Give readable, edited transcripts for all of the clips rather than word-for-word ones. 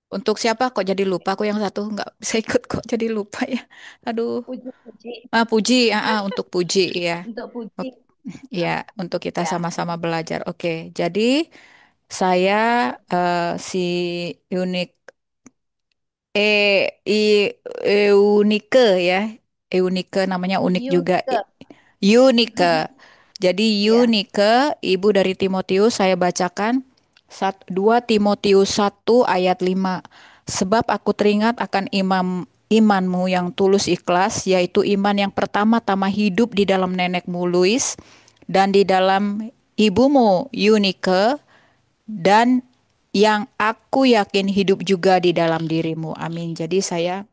Untuk siapa kok jadi lupa? Aku yang satu nggak bisa ikut kok jadi lupa ya. Aduh. Puji-puji Puji, untuk Puji ya. untuk puji. Ok, ya, untuk kita Ya, sama-sama belajar. Oke, jadi saya si unik I Eunike ya. Eunike namanya unik juga. Yunike. Yunike. Jadi Ya, Yunike, ibu dari Timotius, saya bacakan 2 Timotius 1 ayat 5. Sebab aku teringat akan imanmu yang tulus ikhlas, yaitu iman yang pertama-tama hidup di dalam nenekmu Louis dan di dalam ibumu Yunike, dan yang aku yakin hidup juga di dalam dirimu. Amin. Jadi saya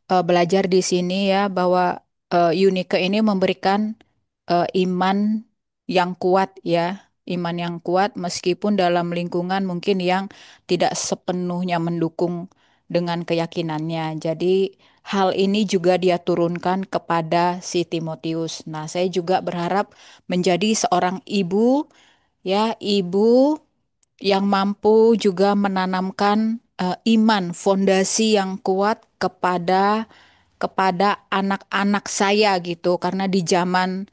belajar di sini ya bahwa Unike ini memberikan iman yang kuat ya, iman yang kuat meskipun dalam lingkungan mungkin yang tidak sepenuhnya mendukung dengan keyakinannya. Jadi hal ini juga dia turunkan kepada si Timotius. Nah, saya juga berharap menjadi seorang ibu ya, ibu yang mampu juga menanamkan iman, fondasi yang kuat kepada anak-anak saya gitu, karena di zaman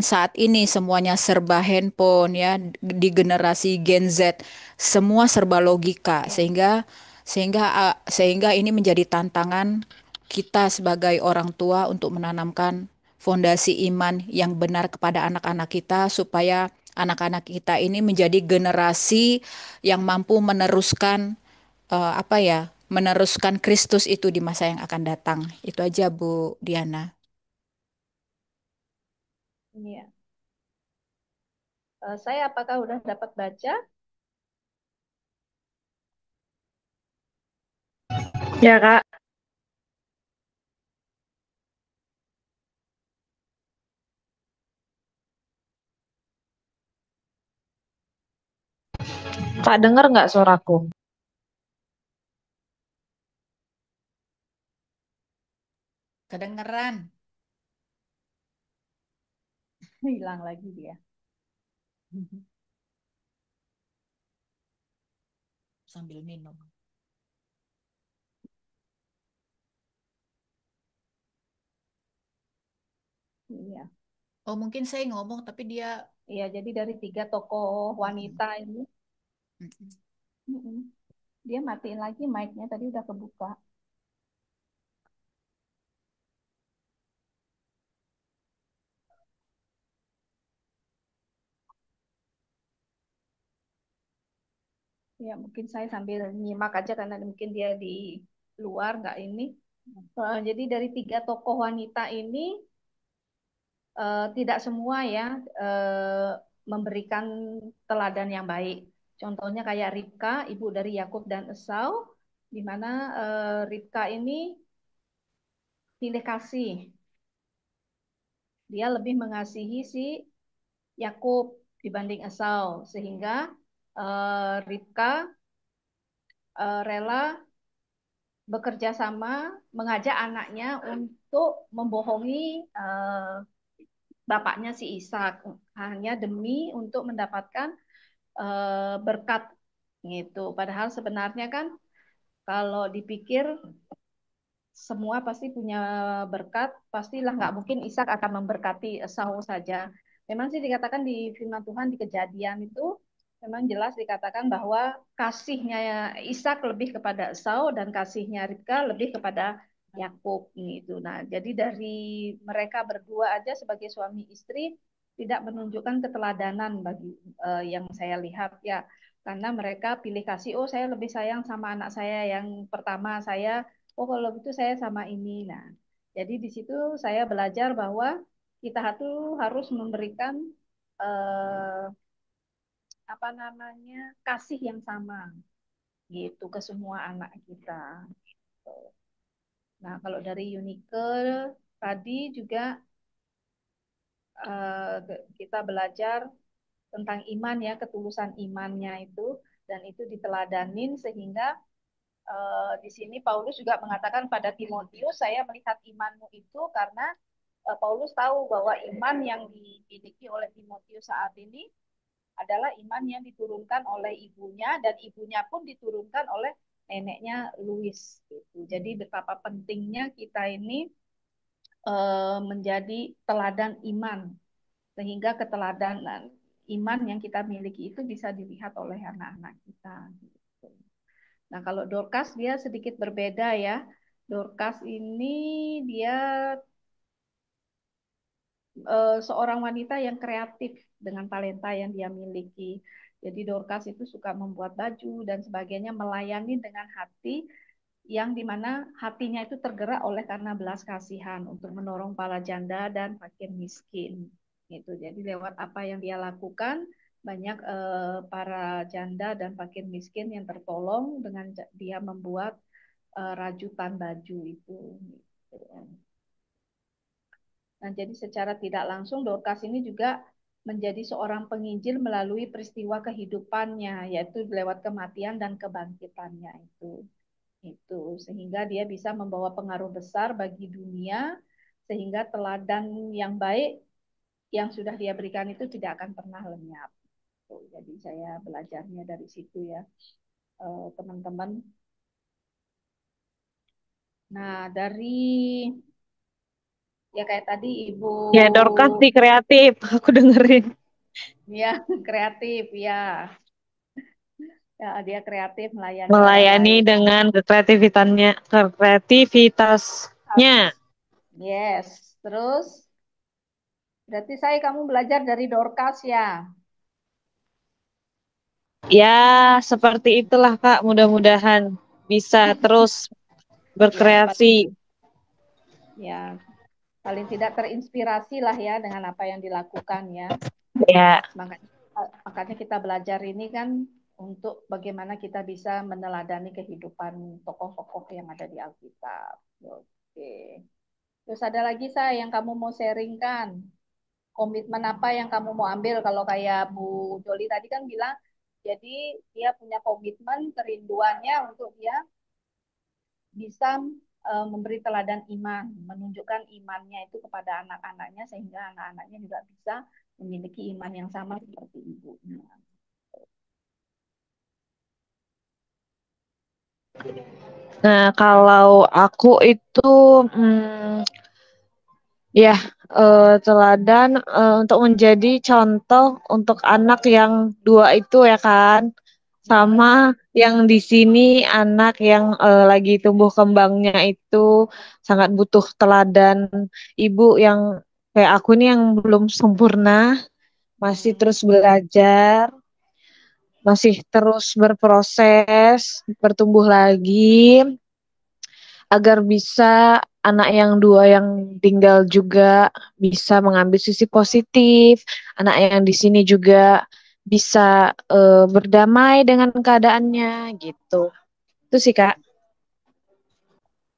saat ini semuanya serba handphone ya, di generasi Gen Z semua serba logika, ya, sehingga ini menjadi tantangan kita sebagai orang tua untuk menanamkan fondasi iman yang benar kepada anak-anak kita, supaya anak-anak kita ini menjadi generasi yang mampu meneruskan apa ya, meneruskan Kristus itu di masa yang akan datang. Itu aja Bu Diana. iya. Saya apakah udah dapat baca? Ya, Kak. Kak, denger nggak suaraku? Kedengeran Hilang lagi dia. sambil minum. Iya. Oh, mungkin saya ngomong tapi dia. Iya, jadi dari tiga tokoh Mm-mm, wanita ini, mm-mm. mm-mm, dia matiin lagi mic-nya tadi udah kebuka. Ya, mungkin saya sambil nyimak aja karena mungkin dia di luar nggak ini. Jadi dari tiga tokoh wanita ini tidak semua ya eh, memberikan teladan yang baik. Contohnya kayak Ribka, ibu dari Yakub dan Esau, di mana Ribka ini pilih kasih. Dia lebih mengasihi si Yakub dibanding Esau, sehingga Ribka rela bekerja sama mengajak anaknya untuk membohongi bapaknya si Ishak hanya demi untuk mendapatkan berkat gitu. Padahal sebenarnya kan kalau dipikir semua pasti punya berkat, pastilah nggak mungkin Ishak akan memberkati Esau saja. Memang sih dikatakan di firman Tuhan di Kejadian itu memang jelas dikatakan bahwa kasihnya Ishak lebih kepada Esau dan kasihnya Ribka lebih kepada Yakub gitu. Nah, jadi dari mereka berdua aja sebagai suami istri tidak menunjukkan keteladanan bagi yang saya lihat ya. Karena mereka pilih kasih, oh saya lebih sayang sama anak saya yang pertama, saya oh kalau gitu saya sama ini. Nah, jadi di situ saya belajar bahwa kita tuh harus memberikan eh, apa namanya kasih yang sama gitu ke semua anak kita. Gitu. Nah, kalau dari Unique tadi juga kita belajar tentang iman ya, ketulusan imannya itu dan itu diteladanin sehingga di sini Paulus juga mengatakan pada Timotius, saya melihat imanmu itu karena Paulus tahu bahwa iman yang dimiliki oleh Timotius saat ini adalah iman yang diturunkan oleh ibunya dan ibunya pun diturunkan oleh neneknya Louis gitu. Jadi betapa pentingnya kita ini menjadi teladan iman sehingga keteladanan iman yang kita miliki itu bisa dilihat oleh anak-anak kita gitu. Nah, kalau Dorcas dia sedikit berbeda ya. Dorcas ini dia seorang wanita yang kreatif dengan talenta yang dia miliki. Jadi Dorcas itu suka membuat baju dan sebagainya, melayani dengan hati yang dimana hatinya itu tergerak oleh karena belas kasihan untuk menolong para janda dan fakir miskin. Gitu. Jadi lewat apa yang dia lakukan, banyak para janda dan fakir miskin yang tertolong dengan dia membuat rajutan baju itu. Gitu. Nah, jadi secara tidak langsung Dorcas ini juga menjadi seorang penginjil melalui peristiwa kehidupannya, yaitu lewat kematian dan kebangkitannya itu. Itu sehingga dia bisa membawa pengaruh besar bagi dunia, sehingga teladan yang baik yang sudah dia berikan itu tidak akan pernah lenyap. Jadi saya belajarnya dari situ ya, teman-teman. Nah, dari ya kayak tadi Ibu Ya, Dorcas di kreatif, aku dengerin. ya kreatif ya. Ya, dia kreatif melayani orang Melayani lain. dengan kreativitasnya. Yes. Terus berarti kamu belajar dari Dorcas ya. Ya, seperti itulah Kak, mudah-mudahan bisa terus Ya, berkreasi. ya paling tidak terinspirasi lah ya dengan apa yang dilakukan ya. Ya, Makanya, makanya kita belajar ini kan untuk bagaimana kita bisa meneladani kehidupan tokoh-tokoh yang ada di Alkitab. Oke. Terus ada lagi yang kamu mau sharingkan? Komitmen apa yang kamu mau ambil? Kalau kayak Bu Joli tadi kan bilang, jadi dia punya komitmen kerinduannya untuk dia bisa memberi teladan iman, menunjukkan imannya itu kepada anak-anaknya sehingga anak-anaknya juga bisa memiliki iman yang sama seperti ibunya. nah kalau aku itu hmm, ya teladan untuk menjadi contoh untuk anak yang dua itu ya kan, sama Mm-mm. yang di sini anak yang lagi tumbuh kembangnya itu sangat butuh teladan ibu yang kayak aku nih yang belum sempurna, masih Mm-mm. terus belajar, masih terus berproses, bertumbuh lagi agar bisa anak yang dua yang tinggal juga bisa mengambil sisi positif, anak yang di sini juga bisa berdamai dengan keadaannya gitu. Itu sih Kak.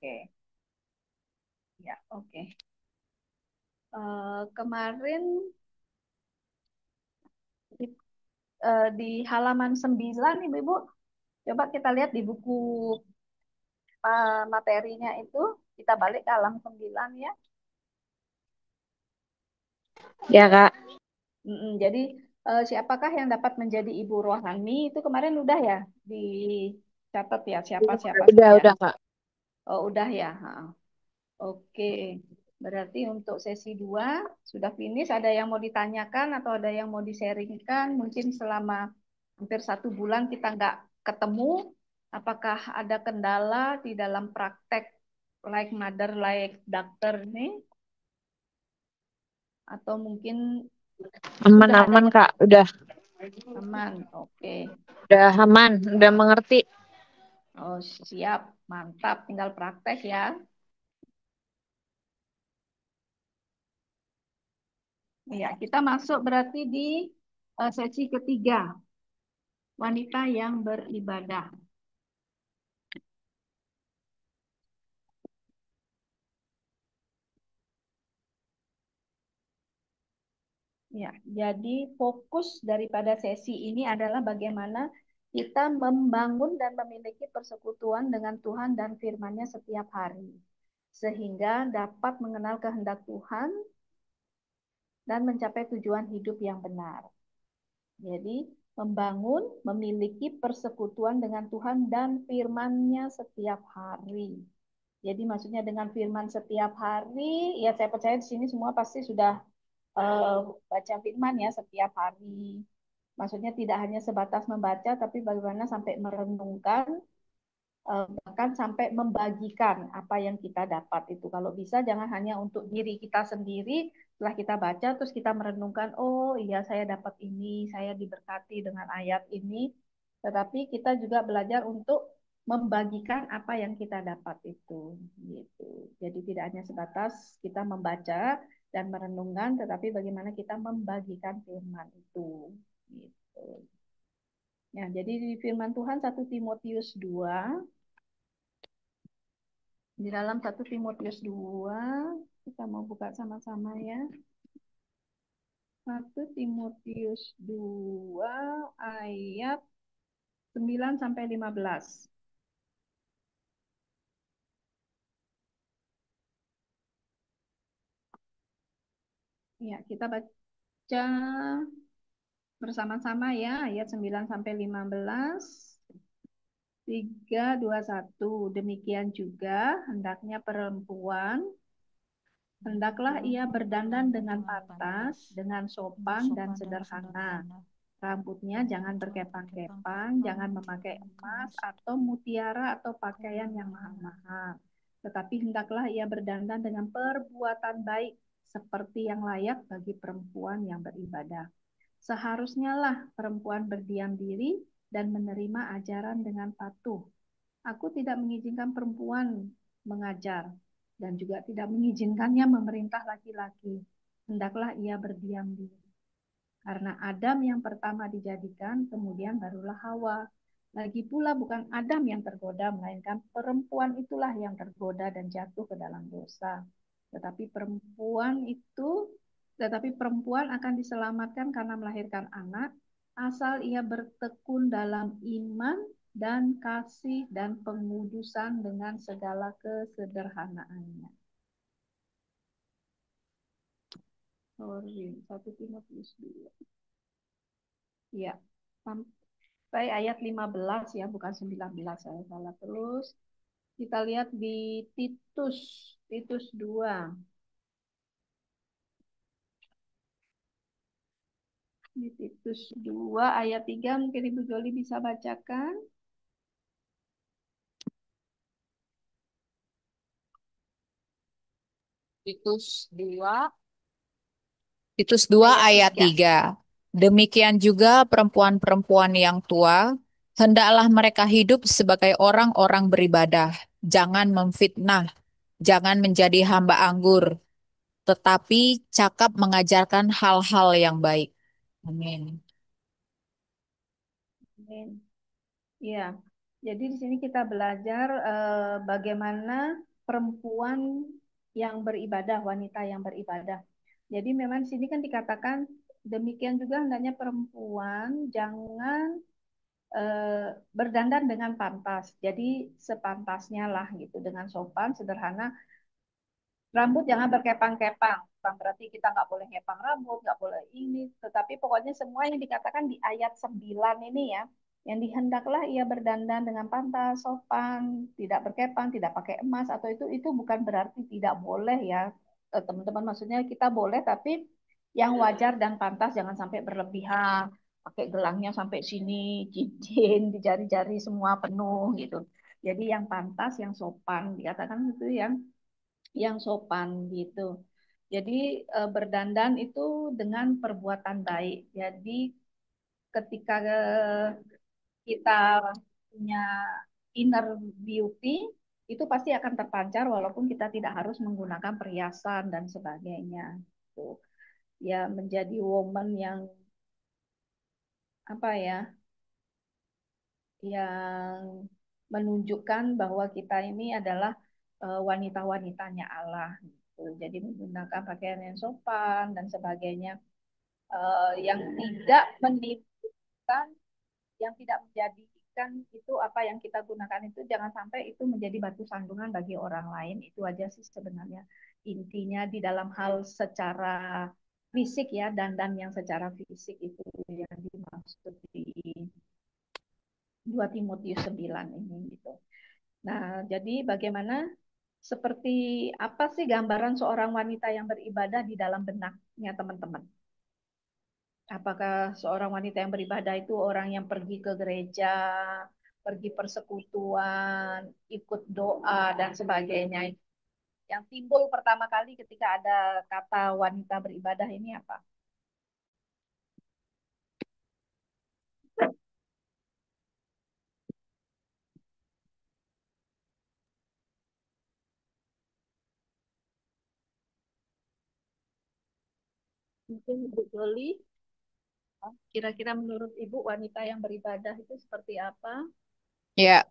Oke, ya oke. Kemarin di, di halaman 9 Ibu, coba kita lihat di buku materinya itu, kita balik ke halaman 9 ya. Ya Kak. Jadi siapakah yang dapat menjadi ibu rohani itu kemarin udah ya dicatat ya siapa-siapa saja. Udah Kak. Oh udah ya. Ha. Oke. Berarti untuk sesi 2 sudah finish. Ada yang mau ditanyakan atau ada yang mau di-sharingkan? Mungkin selama hampir 1 bulan kita nggak ketemu. Apakah ada kendala di dalam praktek like mother, like doctor ini? Atau mungkin sudah ada Aman-aman yang Kak, udah aman? Oke. aman, udah mengerti. Oh, siap. Mantap. Tinggal praktek ya. Ya, kita masuk berarti di sesi ketiga. Wanita yang beribadah. Ya, jadi fokus daripada sesi ini adalah bagaimana kita membangun dan memiliki persekutuan dengan Tuhan dan firman-Nya setiap hari. Sehingga dapat mengenal kehendak Tuhan dan mencapai tujuan hidup yang benar. Jadi membangun, memiliki persekutuan dengan Tuhan dan firman-Nya setiap hari. Jadi maksudnya dengan firman setiap hari, ya saya percaya di sini semua pasti sudah baca firman ya setiap hari. Maksudnya tidak hanya sebatas membaca, tapi bagaimana sampai merenungkan, bahkan sampai membagikan apa yang kita dapat itu. Kalau bisa jangan hanya untuk diri kita sendiri, setelah kita baca terus kita merenungkan, oh iya saya dapat ini, saya diberkati dengan ayat ini. Tetapi kita juga belajar untuk membagikan apa yang kita dapat itu, gitu. Jadi tidak hanya sebatas kita membaca dan merenungkan, tetapi bagaimana kita membagikan firman itu, gitu. Ya, jadi di firman Tuhan 1 Timotius 2, di dalam 1 Timotius 2, kita mau buka sama-sama ya. 1 Timotius 2 ayat 9 sampai 15. Ya, kita baca bersama-sama ya ayat 9 sampai 15. 3, 2, 1. Demikian juga hendaknya perempuan, hendaklah ia berdandan dengan pantas, dengan sopan dan sederhana. Rambutnya jangan berkepang-kepang, jangan memakai emas atau mutiara atau pakaian yang mahal-mahal. Tetapi hendaklah ia berdandan dengan perbuatan baik, seperti yang layak bagi perempuan yang beribadah. Seharusnya lah perempuan berdiam diri dan menerima ajaran dengan patuh. Aku tidak mengizinkan perempuan mengajar dan juga tidak mengizinkannya memerintah laki-laki. Hendaklah ia berdiam diri. Karena Adam yang pertama dijadikan, kemudian barulah Hawa. Lagi pula bukan Adam yang tergoda, melainkan perempuan itulah yang tergoda dan jatuh ke dalam dosa. Tetapi perempuan akan diselamatkan karena melahirkan anak, asal ia bertekun dalam iman dan kasih dan pengudusan dengan segala kesederhanaannya. Sorry, 1 Timotius 2. Ya, sampai ayat 15 ya, bukan 19, saya salah. Terus kita lihat di Titus, Titus 2. Di Titus 2 ayat 3 mungkin Ibu Joli bisa bacakan. Titus 2 Titus 2 Ayat ayat 3. 3. Demikian juga perempuan-perempuan yang tua, hendaklah mereka hidup sebagai orang-orang beribadah, jangan memfitnah, jangan menjadi hamba anggur, tetapi cakap mengajarkan hal-hal yang baik. Amin. Amin. Ya, jadi di sini kita belajar bagaimana perempuan yang beribadah, wanita yang beribadah. Jadi memang di sini kan dikatakan demikian juga hendaknya perempuan jangan berdandan dengan pantas. Jadi sepantasnya lah gitu, dengan sopan, sederhana. Rambut jangan berkepang-kepang. Bukan berarti kita nggak boleh ngepang rambut, nggak boleh ini. Tetapi pokoknya semua yang dikatakan di ayat 9 ini ya, yang dihendaklah ia berdandan dengan pantas, sopan, tidak berkepang, tidak pakai emas atau itu bukan berarti tidak boleh ya, teman-teman. Maksudnya kita boleh, tapi yang wajar dan pantas, jangan sampai berlebihan. Pakai gelangnya sampai sini, cincin di jari-jari semua penuh gitu. Jadi yang pantas, yang sopan, dikatakan itu yang sopan gitu. Jadi berdandan itu dengan perbuatan baik. Jadi ketika kita punya inner beauty, itu pasti akan terpancar walaupun kita tidak harus menggunakan perhiasan dan sebagainya. Tuh. Ya menjadi woman yang apa ya, yang menunjukkan bahwa kita ini adalah wanita-wanitanya Allah. Gitu. Jadi menggunakan pakaian yang sopan dan sebagainya, yang tidak menimbulkan, yang tidak menjadikan itu apa yang kita gunakan itu jangan sampai itu menjadi batu sandungan bagi orang lain. Itu aja sih sebenarnya intinya di dalam hal secara fisik ya, dandan yang secara fisik itu yang dimaksud di 2 Timotius 9 ini gitu. Nah, jadi bagaimana seperti apa sih gambaran seorang wanita yang beribadah di dalam benaknya teman-teman? Apakah seorang wanita yang beribadah itu orang yang pergi ke gereja, pergi persekutuan, ikut doa dan sebagainya? Yang timbul pertama kali ketika ada kata wanita beribadah ini apa? Mungkin Ibu Doli, kira-kira menurut Ibu wanita yang beribadah itu seperti apa? Ya,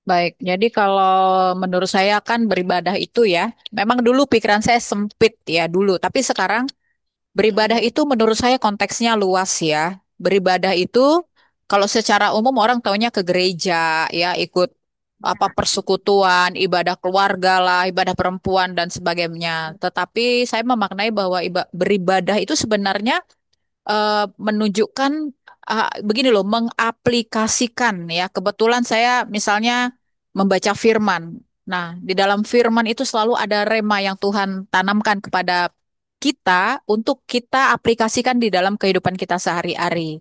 baik. Jadi kalau menurut saya kan beribadah itu ya, memang dulu pikiran saya sempit ya dulu, tapi sekarang beribadah Mm-mm. itu menurut saya konteksnya luas ya. Beribadah itu kalau secara umum orang taunya ke gereja ya, ikut apa Ya. persekutuan, ibadah keluarga lah, ibadah perempuan dan sebagainya. Tetapi saya memaknai bahwa beribadah itu sebenarnya menunjukkan begini loh, mengaplikasikan ya. Kebetulan saya misalnya membaca firman. Nah, di dalam firman itu selalu ada rema yang Tuhan tanamkan kepada kita untuk kita aplikasikan di dalam kehidupan kita sehari-hari.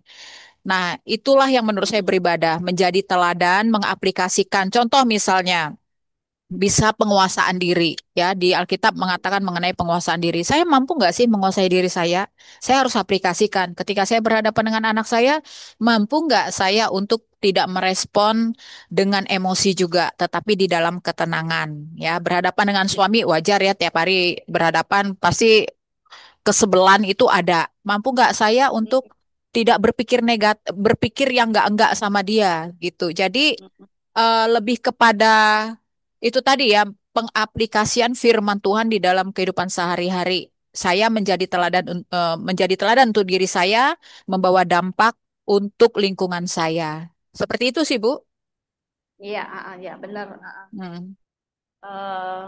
Nah, itulah yang menurut saya beribadah, menjadi teladan, mengaplikasikan. Contoh misalnya, bisa penguasaan diri ya di Alkitab mengatakan mengenai penguasaan diri. Saya mampu nggak sih menguasai diri saya? Saya harus aplikasikan. Ketika saya berhadapan dengan anak saya, mampu nggak saya untuk tidak merespon dengan emosi juga, tetapi di dalam ketenangan. Ya, berhadapan dengan suami wajar ya tiap hari berhadapan pasti kesebelan itu ada. Mampu nggak saya untuk tidak berpikir negatif, berpikir yang enggak sama dia gitu. Jadi lebih kepada itu tadi ya, pengaplikasian firman Tuhan di dalam kehidupan sehari-hari. Saya menjadi teladan untuk diri saya, membawa dampak untuk lingkungan saya. Seperti itu sih, Bu. Iya, ya benar. Hmm. Eh,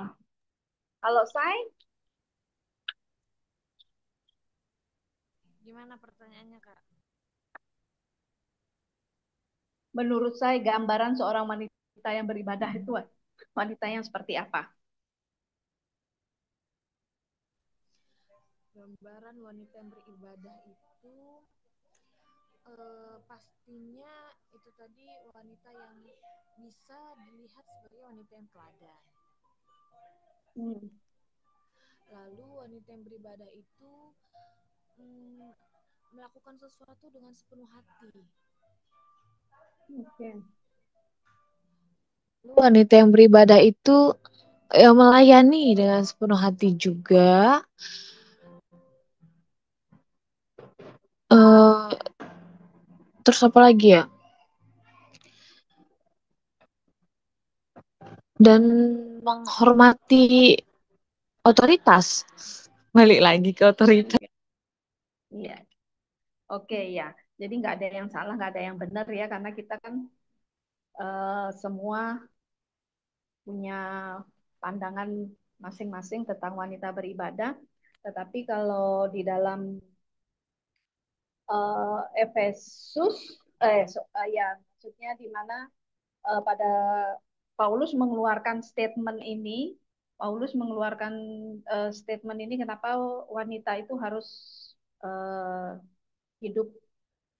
kalau saya, Gimana pertanyaannya, Kak? menurut saya gambaran seorang wanita yang beribadah itu wanita yang seperti apa? Gambaran wanita yang beribadah itu pastinya itu tadi wanita yang bisa dilihat sebagai wanita yang teladan. Hmm, Lalu wanita yang beribadah itu mm, melakukan sesuatu dengan sepenuh hati. Oke. Wanita yang beribadah itu yang melayani dengan sepenuh hati juga. eh Terus apa lagi ya? Dan menghormati otoritas. Balik lagi ke otoritas. Iya, oke ya. Jadi nggak ada yang salah, nggak ada yang benar ya, karena kita kan semua punya pandangan masing-masing tentang wanita beribadah. Tetapi kalau di dalam Efesus, ya maksudnya di mana pada Paulus mengeluarkan statement ini, Paulus mengeluarkan statement ini kenapa wanita itu harus uh, hidup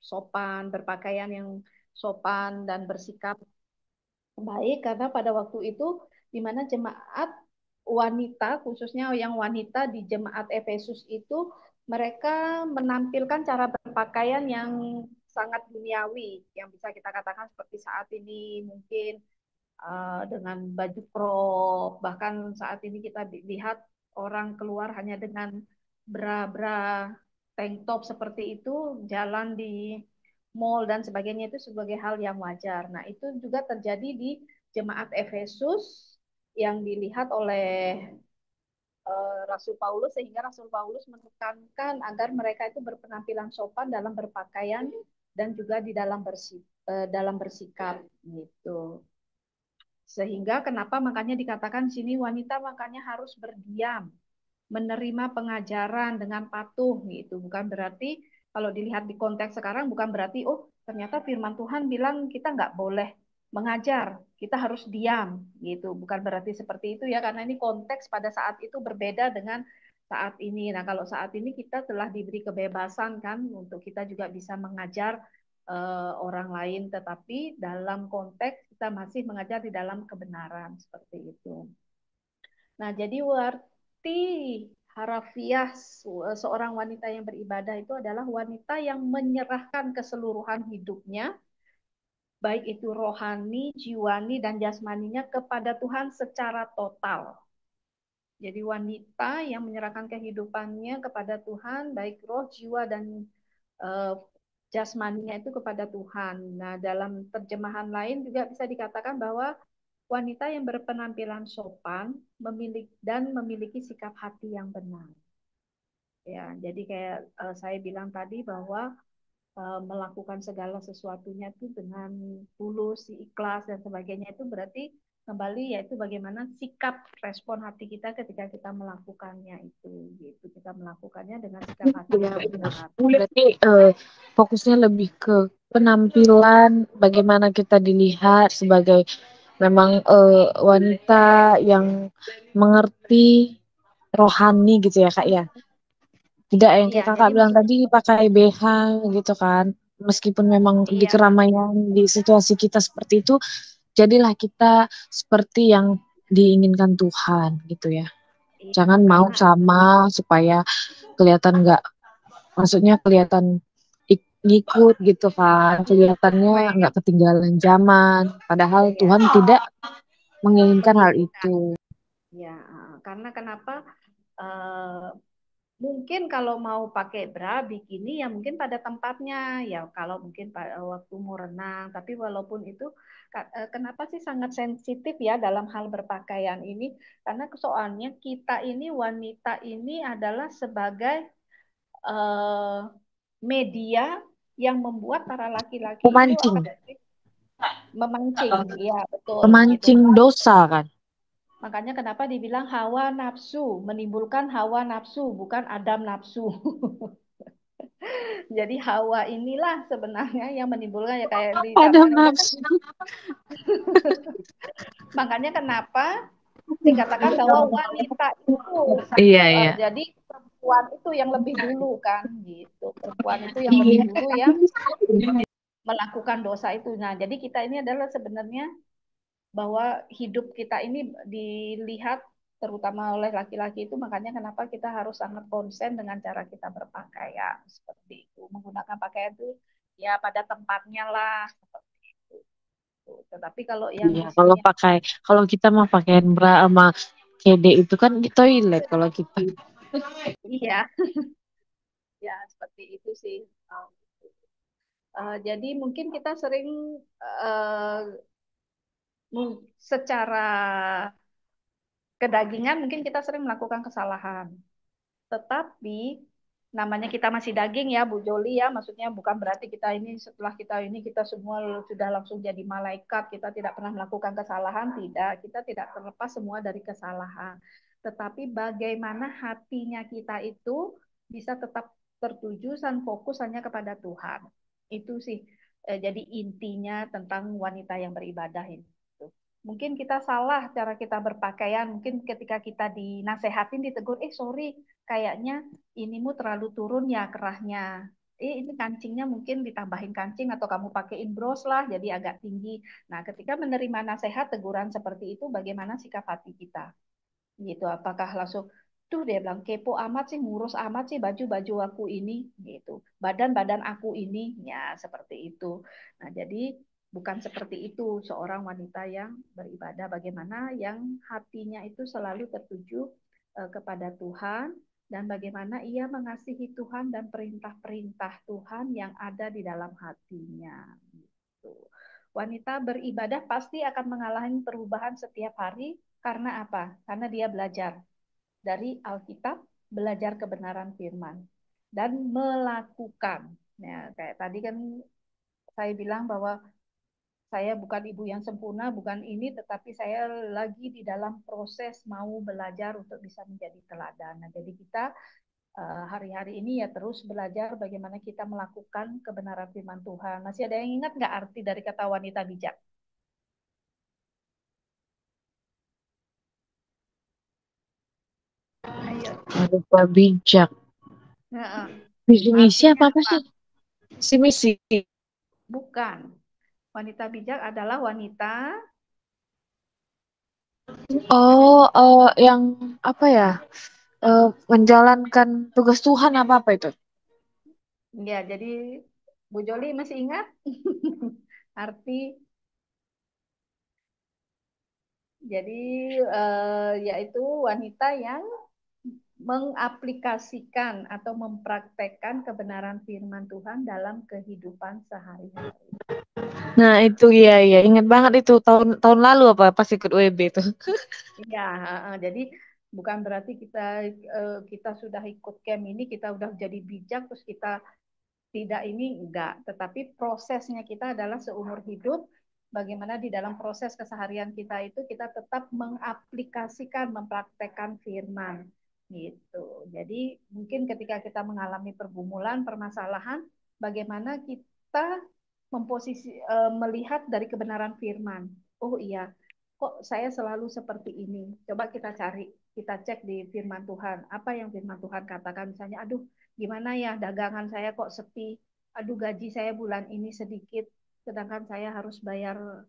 sopan, berpakaian yang sopan dan bersikap baik karena pada waktu itu di mana jemaat wanita khususnya yang wanita di jemaat Efesus itu mereka menampilkan cara berpakaian yang sangat duniawi yang bisa kita katakan seperti saat ini mungkin dengan baju crop bahkan saat ini kita lihat orang keluar hanya dengan bra-bra tank top seperti itu jalan di mall dan sebagainya itu sebagai hal yang wajar. Nah, itu juga terjadi di jemaat Efesus yang dilihat oleh Rasul Paulus sehingga Rasul Paulus menekankan agar mereka itu berpenampilan sopan dalam berpakaian dan juga di dalam bersikap gitu. Sehingga kenapa makanya dikatakan sini wanita makanya harus berdiam menerima pengajaran dengan patuh gitu. Bukan berarti kalau dilihat di konteks sekarang bukan berarti oh ternyata firman Tuhan bilang kita nggak boleh mengajar, kita harus diam gitu. Bukan berarti seperti itu ya karena ini konteks pada saat itu berbeda dengan saat ini. Nah, kalau saat ini kita telah diberi kebebasan kan untuk kita juga bisa mengajar orang lain, tetapi dalam konteks kita masih mengajar di dalam kebenaran seperti itu. Nah, jadi arti harafiah seorang wanita yang beribadah itu adalah wanita yang menyerahkan keseluruhan hidupnya, baik itu rohani, jiwani, dan jasmaninya kepada Tuhan secara total. Jadi wanita yang menyerahkan kehidupannya kepada Tuhan, baik roh, jiwa, dan eh, jasmaninya itu kepada Tuhan. Nah, dalam terjemahan lain juga bisa dikatakan bahwa wanita yang berpenampilan sopan memiliki sikap hati yang benar. Ya, jadi kayak saya bilang tadi bahwa melakukan segala sesuatunya itu dengan tulus, ikhlas dan sebagainya itu berarti kembali yaitu bagaimana sikap respon hati kita ketika kita melakukannya itu gitu. Kita melakukannya dengan sikap hati yang benar. Berarti fokusnya lebih ke penampilan, bagaimana kita dilihat sebagai memang wanita yang mengerti rohani gitu ya Kak ya. Tidak yang Iya, kayak jadi kakak bilang tadi pakai BH gitu kan. Meskipun memang di iya keramaian, di situasi kita seperti itu, jadilah kita seperti yang diinginkan Tuhan gitu ya. iya Jangan mau karena sama supaya kelihatan nggak, maksudnya kelihatan ngikut gitu kan. Kelihatannya nggak ketinggalan zaman. Padahal ya Tuhan tidak menginginkan hal menginginkan itu. ya karena kenapa eh, mungkin kalau mau pakai bra bikini ya mungkin pada tempatnya ya kalau mungkin pada waktu mau renang tapi walaupun itu kenapa sih sangat sensitif ya dalam hal berpakaian ini karena soalnya kita ini wanita ini adalah sebagai eh, media yang membuat para laki-laki itu Pemancing, akan memancing ya betul gitu pemancing dosa kan. makanya kenapa dibilang hawa nafsu menimbulkan hawa nafsu bukan Adam nafsu. Jadi Hawa inilah sebenarnya yang menimbulkan ya kayak Ada dikatakan itu kan nafsu. makanya kenapa dikatakan bahwa wanita itu Iya, iya. jadi perempuan itu yang lebih dulu kan gitu perempuan itu yang lebih dulu yang melakukan dosa itu. Nah jadi kita ini adalah sebenarnya bahwa hidup kita ini dilihat terutama oleh laki-laki itu makanya kenapa kita harus sangat konsen dengan cara kita berpakaian seperti itu menggunakan pakaian itu ya pada tempatnya lah seperti itu. Tetapi kalau yang Iya, di kalau sini pakai, kalau kita mah pakaian bra sama kede itu kan di toilet kalau kita. iya ya seperti itu sih. Jadi mungkin kita sering uh, secara kedagingan mungkin kita sering melakukan kesalahan. Tetapi namanya kita masih daging ya Bu Joli ya, maksudnya bukan berarti kita ini setelah kita ini kita semua sudah langsung jadi malaikat, kita tidak pernah melakukan kesalahan, tidak. Kita tidak terlepas semua dari kesalahan. Tetapi bagaimana hatinya kita itu bisa tetap tertuju dan fokus hanya kepada Tuhan. Itu sih jadi intinya tentang wanita yang beribadah ini. Mungkin kita salah cara kita berpakaian, mungkin ketika kita dinasehatin, ditegur, sorry, kayaknya inimu terlalu turun ya kerahnya. Ini kancingnya mungkin ditambahin kancing atau kamu pakaiin bros lah, jadi agak tinggi. Nah, ketika menerima nasihat, teguran seperti itu, bagaimana sikap hati kita? Gitu, apakah langsung, tuh dia bilang kepo amat sih, ngurus amat sih baju-baju aku ini, gitu. Badan-badan aku ini, ya seperti itu. Nah, jadi bukan seperti itu seorang wanita yang beribadah, bagaimana yang hatinya itu selalu tertuju kepada Tuhan dan bagaimana ia mengasihi Tuhan dan perintah-perintah Tuhan yang ada di dalam hatinya. Gitu. Wanita beribadah pasti akan mengalami perubahan setiap hari karena apa? Karena dia belajar dari Alkitab, belajar kebenaran firman dan melakukan. Nah, kayak tadi kan saya bilang bahwa saya bukan ibu yang sempurna, bukan ini, tetapi saya lagi di dalam proses mau belajar untuk bisa menjadi teladan. Nah, jadi kita hari-hari ini ya terus belajar bagaimana kita melakukan kebenaran firman Tuhan. Masih ada yang ingat nggak arti dari kata wanita bijak? Ayo. Lupa bijak. Nah, Visi misi artinya apa apa? sih? Si misi. Bukan. Wanita bijak adalah wanita, Oh, yang apa ya? Menjalankan tugas Tuhan apa apa itu? ya jadi Bu Joli masih ingat arti, jadi yaitu wanita yang mengaplikasikan atau mempraktekkan kebenaran firman Tuhan dalam kehidupan sehari-hari. Nah, itu iya iya, ingat banget itu tahun tahun lalu apa pas ikut WB itu. Iya, jadi bukan berarti kita sudah ikut camp ini kita udah jadi bijak terus kita tidak ini enggak, tetapi prosesnya kita adalah seumur hidup bagaimana di dalam proses keseharian kita itu kita tetap mengaplikasikan, mempraktekkan firman gitu. Jadi mungkin ketika kita mengalami pergumulan, permasalahan, bagaimana kita melihat dari kebenaran firman. Oh iya, kok saya selalu seperti ini. Coba kita cari, kita cek di firman Tuhan. Apa yang firman Tuhan katakan misalnya, aduh gimana ya dagangan saya kok sepi, aduh gaji saya bulan ini sedikit, sedangkan saya harus bayar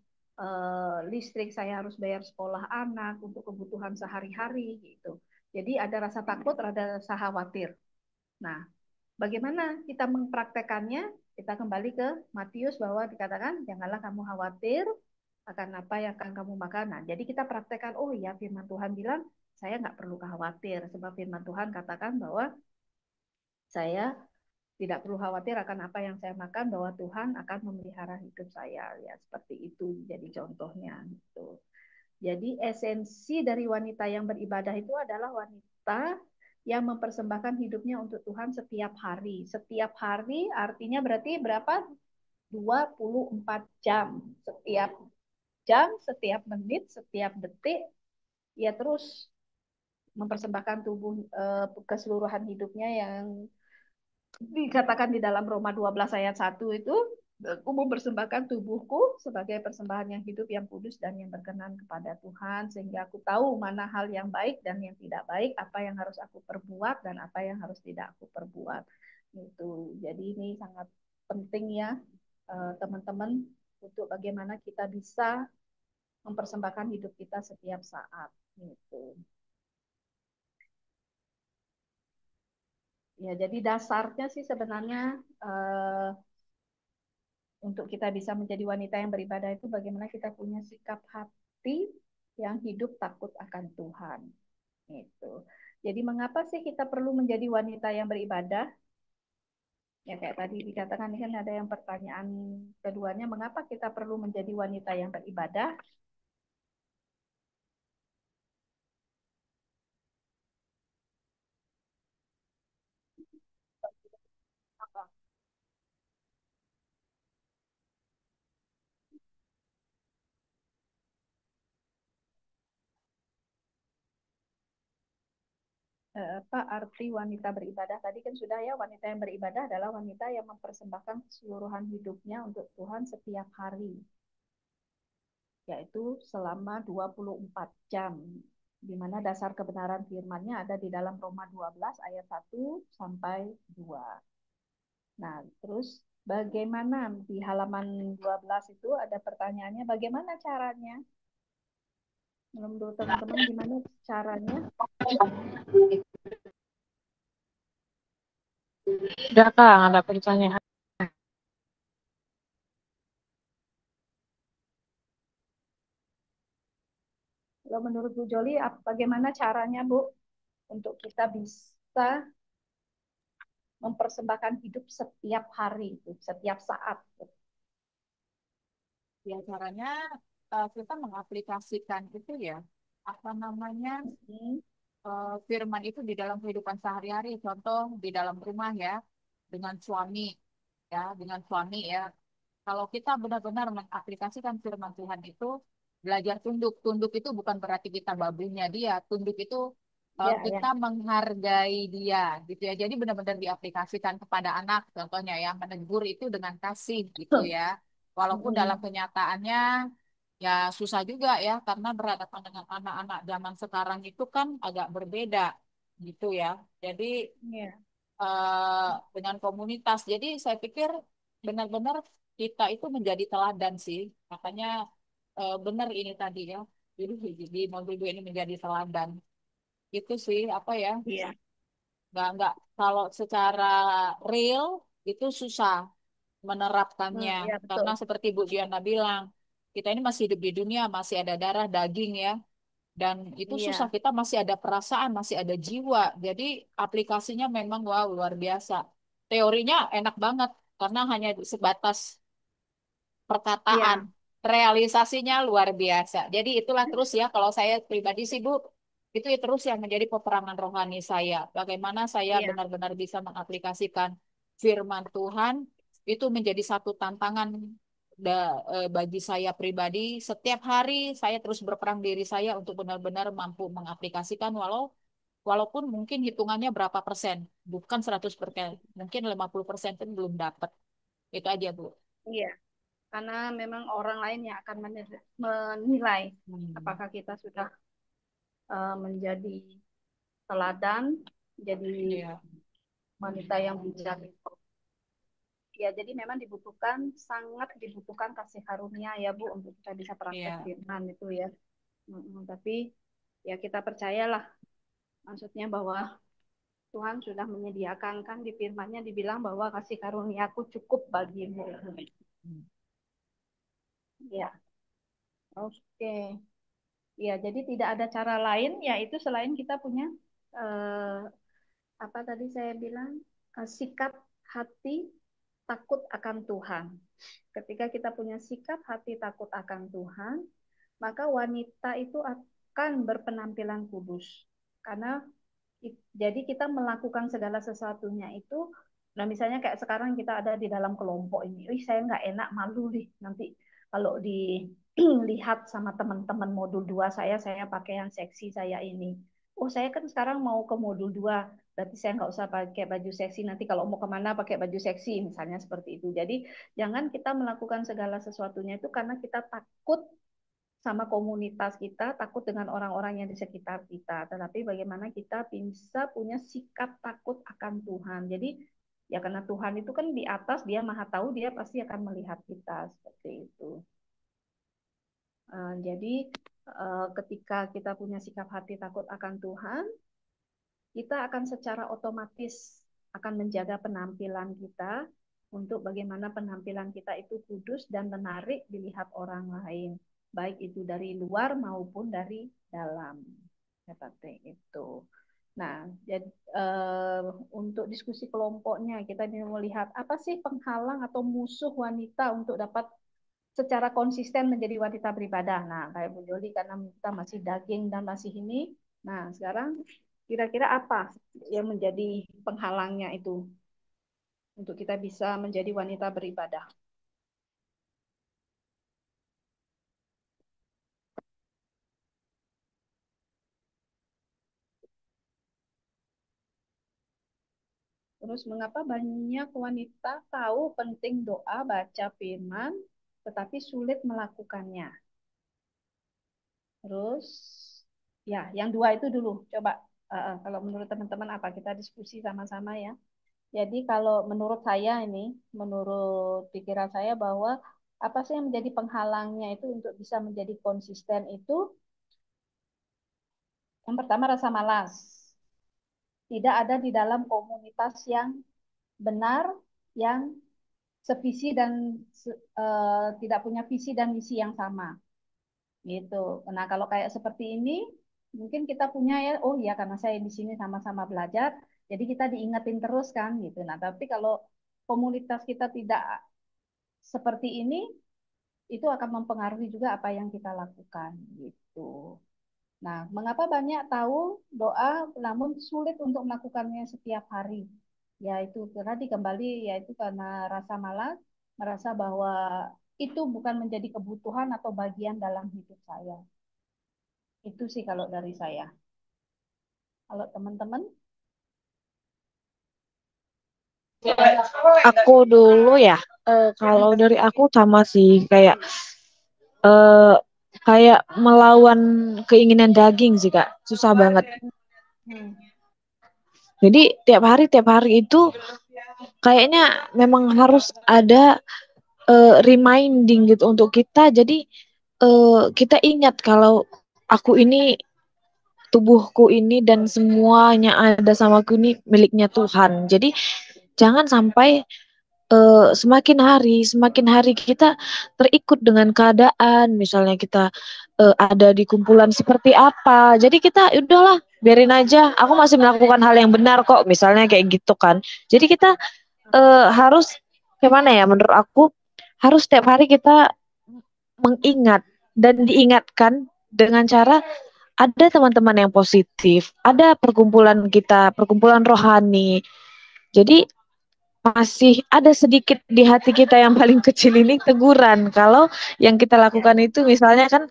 listrik, saya harus bayar sekolah anak untuk kebutuhan sehari-hari gitu. Jadi ada rasa takut, ada rasa khawatir. Nah, bagaimana kita mempraktekannya? Kita kembali ke Matius bahwa dikatakan janganlah kamu khawatir akan apa yang akan kamu makan. Nah, jadi kita praktekkan, oh ya firman Tuhan bilang saya nggak perlu khawatir sebab firman Tuhan katakan bahwa saya tidak perlu khawatir akan apa yang saya makan bahwa Tuhan akan memelihara hidup saya ya seperti itu jadi contohnya gitu. Jadi esensi dari wanita yang beribadah itu adalah wanita yang mempersembahkan hidupnya untuk Tuhan setiap hari. Setiap hari artinya berarti berapa? 24 jam. Setiap jam, setiap menit, setiap detik ya terus mempersembahkan tubuh keseluruhan hidupnya yang dikatakan di dalam Roma 12 ayat 1 itu, aku mempersembahkan tubuhku sebagai persembahan yang hidup, yang kudus, dan yang berkenan kepada Tuhan, sehingga aku tahu mana hal yang baik dan yang tidak baik, apa yang harus aku perbuat dan apa yang harus tidak aku perbuat. Itu. Jadi ini sangat penting ya, teman-teman, untuk bagaimana kita bisa mempersembahkan hidup kita setiap saat. Gitu. Ya, jadi dasarnya sih sebenarnya untuk kita bisa menjadi wanita yang beribadah itu bagaimana kita punya sikap hati yang hidup takut akan Tuhan. Itu. Jadi mengapa sih kita perlu menjadi wanita yang beribadah? Ya kayak tadi dikatakan ini kan ada yang pertanyaan keduanya, mengapa kita perlu menjadi wanita yang beribadah? Apa? Apa arti wanita beribadah? Tadi kan sudah ya, wanita yang beribadah adalah wanita yang mempersembahkan keseluruhan hidupnya untuk Tuhan setiap hari, yaitu selama 24 jam, di mana dasar kebenaran firman-Nya ada di dalam Roma 12 ayat 1 sampai 2. Nah, terus bagaimana di halaman 12 itu ada pertanyaannya, bagaimana caranya? Menurut teman-teman gimana caranya? Udah Kak, ada pertanyaan. Kalau menurut Bu Joli, bagaimana caranya Bu untuk kita bisa mempersembahkan hidup setiap hari, setiap saat? Ya, caranya kita mengaplikasikan itu ya, apa namanya, Hmm. firman itu di dalam kehidupan sehari-hari. Contoh di dalam rumah ya, dengan suami ya, dengan suami ya. Kalau kita benar-benar mengaplikasikan firman Tuhan itu, belajar tunduk. Tunduk itu bukan berarti kita babunya dia. Tunduk itu Ya, kita ya. menghargai dia, gitu ya. Jadi benar-benar diaplikasikan kepada anak, contohnya ya, menegur itu dengan kasih, gitu ya. Walaupun dalam Mm-mm. kenyataannya ya susah juga ya, karena berhadapan dengan anak-anak zaman sekarang itu kan agak berbeda, gitu ya. Jadi Ya, dengan komunitas. Jadi saya pikir benar-benar kita itu menjadi teladan sih. Makanya benar ini tadi ya. Jadi di mobil dua ini menjadi teladan. Itu sih apa ya? iya. Nggak kalau secara real itu susah menerapkannya Ya, karena betul. seperti Bu Diana bilang, kita ini masih hidup di dunia, masih ada darah, daging ya. Dan itu susah, Iya, kita masih ada perasaan, masih ada jiwa. Jadi aplikasinya memang wow luar biasa. Teorinya enak banget karena hanya sebatas perkataan. iya, Realisasinya luar biasa. Jadi itulah terus ya kalau saya pribadi sih Bu, itu ya terus yang menjadi peperangan rohani saya. Bagaimana saya iya, benar-benar bisa mengaplikasikan firman Tuhan itu menjadi satu tantangan bagi saya pribadi. Setiap hari saya terus berperang diri saya untuk benar-benar mampu mengaplikasikan walaupun mungkin hitungannya berapa persen, bukan 100%, mungkin 50% pun belum dapat. Itu aja Bu. iya. Karena memang orang lain yang akan menilai Hmm. apakah kita sudah menjadi teladan, jadi Iya, wanita yang bijak. Ya, jadi memang sangat dibutuhkan kasih karunia ya Bu untuk kita bisa praktek iya, firman itu ya. Tapi ya kita percayalah, maksudnya bahwa Tuhan sudah menyediakan kan di firman-Nya dibilang bahwa kasih karuniaku cukup bagimu. hmm, Ya, oke. Ya, jadi tidak ada cara lain yaitu selain kita punya eh, apa tadi saya bilang sikap hati takut akan Tuhan. Ketika kita punya sikap hati takut akan Tuhan, maka wanita itu akan berpenampilan kudus. Karena jadi kita melakukan segala sesuatunya itu, nah misalnya kayak sekarang kita ada di dalam kelompok ini, saya nggak enak, malu nih nanti kalau dilihat sama teman-teman modul 2 saya pakai yang seksi saya ini. Oh saya kan sekarang mau ke modul 2, berarti saya nggak usah pakai baju seksi, nanti kalau mau kemana pakai baju seksi, misalnya seperti itu. Jadi jangan kita melakukan segala sesuatunya itu karena kita takut sama komunitas kita, takut dengan orang-orang yang di sekitar kita. Tetapi bagaimana kita bisa punya sikap takut akan Tuhan. Jadi ya karena Tuhan itu kan di atas, dia maha tahu, dia pasti akan melihat kita seperti itu. Jadi ketika kita punya sikap hati takut akan Tuhan, kita akan secara otomatis akan menjaga penampilan kita untuk bagaimana penampilan kita itu kudus dan menarik dilihat orang lain, baik itu dari luar maupun dari dalam. Seperti itu. Nah, jadi untuk diskusi kelompoknya kita melihat apa sih penghalang atau musuh wanita untuk dapat secara konsisten menjadi wanita beribadah. Nah, kayak Bu Joli karena kita masih daging dan masih ini. Nah, sekarang kira-kira apa yang menjadi penghalangnya itu untuk kita bisa menjadi wanita beribadah? Terus mengapa banyak wanita tahu penting doa, baca firman, tetapi sulit melakukannya? Terus ya, yang dua itu dulu. Coba kalau menurut teman-teman apa kita diskusi sama-sama ya. Jadi kalau menurut saya ini, menurut pikiran saya bahwa apa sih yang menjadi penghalangnya itu untuk bisa menjadi konsisten itu yang pertama rasa malas. Tidak ada di dalam komunitas yang benar, yang sevisi dan tidak punya visi dan misi yang sama. Gitu. Nah, kalau kayak seperti ini, mungkin kita punya ya, oh ya karena saya di sini sama-sama belajar, jadi kita diingetin terus kan gitu. Nah, tapi kalau komunitas kita tidak seperti ini, itu akan mempengaruhi juga apa yang kita lakukan gitu. Nah, mengapa banyak tahu doa namun sulit untuk melakukannya setiap hari? Yaitu tadi kembali yaitu karena rasa malas. merasa bahwa itu bukan menjadi kebutuhan atau bagian dalam hidup saya. Itu sih kalau dari saya. Kalau teman-teman, Aku dulu ya, kalau dari aku sama sih eh kayak melawan keinginan daging sih Kak, susah banget. hmm, Jadi tiap hari itu kayaknya memang harus ada reminding gitu untuk kita. Jadi kita ingat kalau aku ini, tubuhku ini dan semuanya ada sama aku ini miliknya Tuhan. Jadi jangan sampai semakin hari kita terikut dengan keadaan. Misalnya kita ada di kumpulan seperti apa. Jadi kita udahlah biarin aja. Aku masih melakukan hal yang benar kok. Misalnya kayak gitu kan. Jadi kita harus gimana ya? Menurut aku harus setiap hari kita mengingat dan diingatkan dengan cara ada teman-teman yang positif, ada perkumpulan kita, perkumpulan rohani. Jadi masih ada sedikit di hati kita yang paling kecil ini teguran kalau yang kita lakukan ya, itu misalnya kan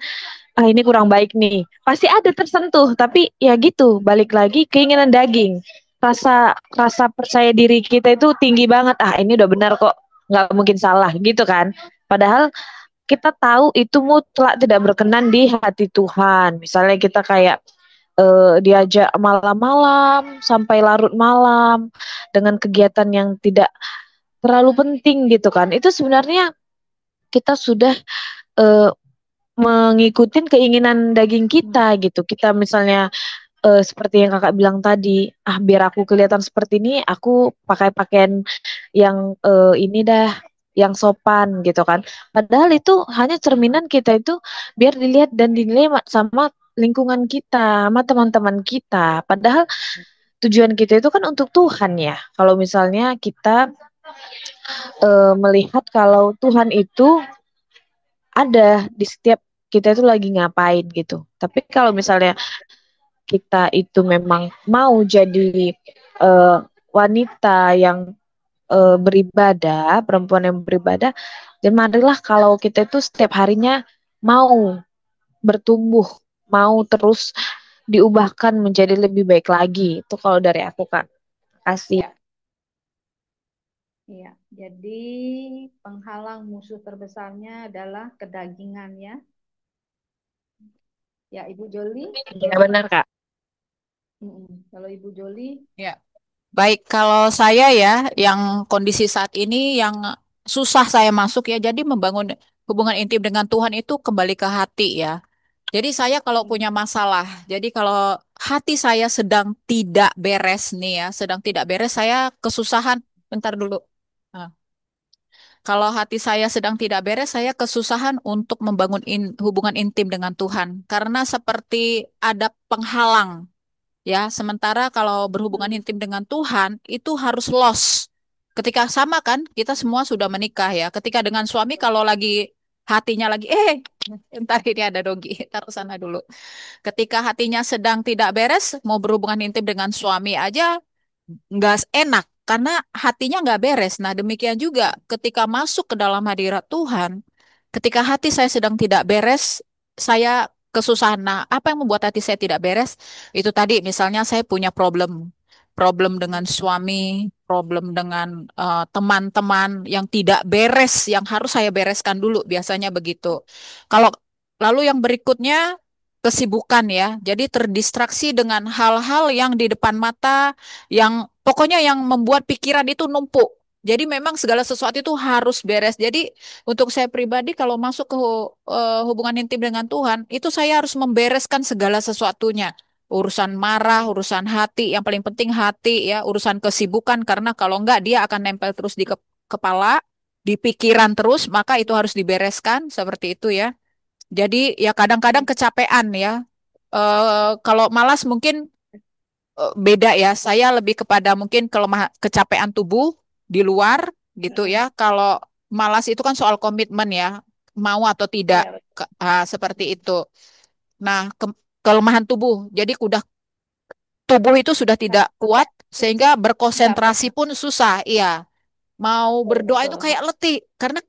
ini kurang baik nih. Pasti ada tersentuh, tapi ya gitu, balik lagi keinginan daging. Rasa rasa percaya diri kita itu tinggi banget. Ini udah benar kok, nggak mungkin salah gitu kan. Padahal kita tahu itu mutlak tidak berkenan di hati Tuhan. Misalnya kita kayak diajak malam-malam sampai larut malam dengan kegiatan yang tidak terlalu penting gitu kan. Itu sebenarnya kita sudah eh, mengikuti keinginan daging kita gitu. Kita misalnya seperti yang kakak bilang tadi, biar aku kelihatan seperti ini, aku pakai pakaian yang ini dah, yang sopan gitu kan. Padahal itu hanya cerminan kita itu biar dilihat dan dinilai sama lingkungan kita, sama teman-teman kita. Padahal tujuan kita itu kan untuk Tuhan ya. Kalau misalnya kita melihat kalau Tuhan itu ada di setiap kita itu lagi ngapain gitu. Tapi kalau misalnya kita itu memang mau jadi eh, wanita yang beribadah, perempuan yang beribadah, dan marilah kalau kita itu setiap harinya mau bertumbuh, mau terus diubahkan menjadi lebih baik lagi. Itu kalau dari aku, Kak. Kasih. ya, ya. Jadi penghalang musuh terbesarnya adalah kedagingan ya. Ya, Ibu Joli. Ya benar, Kak. Kalau Ibu Joli, Ya. Baik, kalau saya ya, yang kondisi saat ini yang susah saya masuk ya, jadi membangun hubungan intim dengan Tuhan itu kembali ke hati ya. Jadi saya kalau mm, punya masalah, jadi kalau hati saya sedang tidak beres nih ya, sedang tidak beres, saya kesusahan. Bentar dulu. Nah, kalau hati saya sedang tidak beres, saya kesusahan untuk membangun hubungan intim dengan Tuhan, karena seperti ada penghalang. Ya, sementara kalau berhubungan mm, intim dengan Tuhan itu harus loss. Ketika sama kan, kita semua sudah menikah ya. Ketika dengan suami kalau lagi hatinya lagi, entar ini ada dogi, taruh sana dulu. Ketika hatinya sedang tidak beres, mau berhubungan intim dengan suami aja nggak enak karena hatinya nggak beres. Nah, demikian juga ketika masuk ke dalam hadirat Tuhan, ketika hati saya sedang tidak beres, saya kesusahan. Nah, apa yang membuat hati saya tidak beres? Itu tadi, misalnya saya punya problem, problem dengan suami, problem dengan teman-teman yang tidak beres, yang harus saya bereskan dulu. Biasanya begitu. Kalau lalu yang berikutnya kesibukan ya, jadi terdistraksi dengan hal-hal yang di depan mata, yang pokoknya yang membuat pikiran itu numpuk. Jadi memang segala sesuatu itu harus beres. Jadi untuk saya pribadi kalau masuk ke hubungan intim dengan Tuhan, itu saya harus membereskan segala sesuatunya. Urusan marah, urusan hati, yang paling penting hati ya, urusan kesibukan karena kalau enggak dia akan nempel terus di kepala, di pikiran terus, maka itu harus dibereskan seperti itu ya. Jadi ya kadang-kadang kecapean ya. Kalau malas mungkin beda ya. Saya lebih kepada mungkin kelemah kecapean tubuh di luar gitu ya. mm, Kalau malas itu kan soal komitmen ya, mau atau tidak. iya, Seperti itu. Nah, kelemahan tubuh. Jadi udah tubuh itu sudah tidak capek, kuat sehingga capek. berkonsentrasi pun susah. Iya. Mau betul, berdoa itu betul. kayak letih karena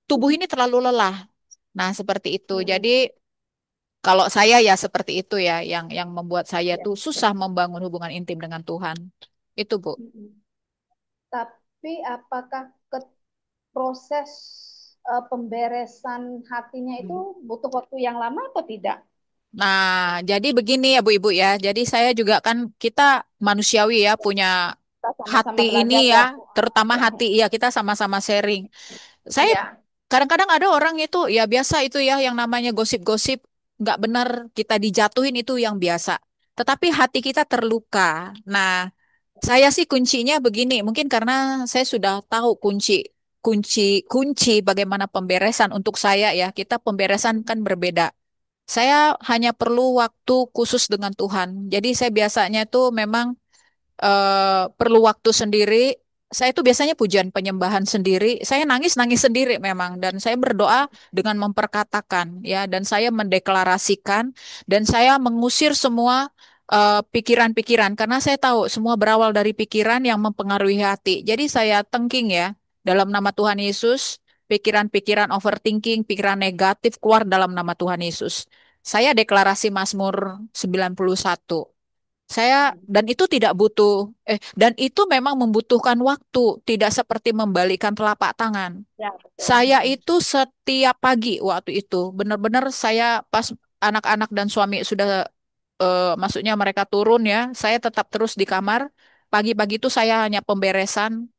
tubuh ini terlalu lelah. Nah, seperti itu. Jadi Mm-mm. kalau saya ya seperti itu ya, yang membuat saya Ya, tuh susah membangun hubungan intim dengan Tuhan. Itu, Bu. mm-mm. Tapi apakah proses pemberesan hatinya itu butuh waktu yang lama atau tidak? Nah, jadi begini ya Bu Ibu ya. Jadi saya juga kan kita manusiawi ya punya Kita hati sama-sama ini belajar ya, ya. terutama Ya, hati ya kita sama-sama sharing. Saya ya. kadang-kadang ada orang itu ya biasa itu ya yang namanya gosip-gosip nggak benar kita dijatuhin itu yang biasa. Tetapi hati kita terluka. Nah, saya sih kuncinya begini, mungkin karena saya sudah tahu kunci kunci bagaimana pemberesan untuk saya ya. Kita pemberesan kan berbeda. Saya hanya perlu waktu khusus dengan Tuhan. Jadi saya biasanya tuh memang perlu waktu sendiri. Saya itu biasanya pujian penyembahan sendiri. Saya nangis-nangis sendiri memang dan saya berdoa dengan memperkatakan ya dan saya mendeklarasikan dan saya mengusir semua pikiran-pikiran karena saya tahu semua berawal dari pikiran yang mempengaruhi hati. Jadi saya tengking ya dalam nama Tuhan Yesus, pikiran-pikiran overthinking, pikiran negatif keluar dalam nama Tuhan Yesus. Saya deklarasi Mazmur 91. Saya dan itu tidak butuh dan itu memang membutuhkan waktu, tidak seperti membalikkan telapak tangan. Ya, betul. Saya itu setiap pagi waktu itu benar-benar saya pas anak-anak dan suami sudah maksudnya mereka turun ya, saya tetap terus di kamar. Pagi-pagi itu saya hanya pemberesan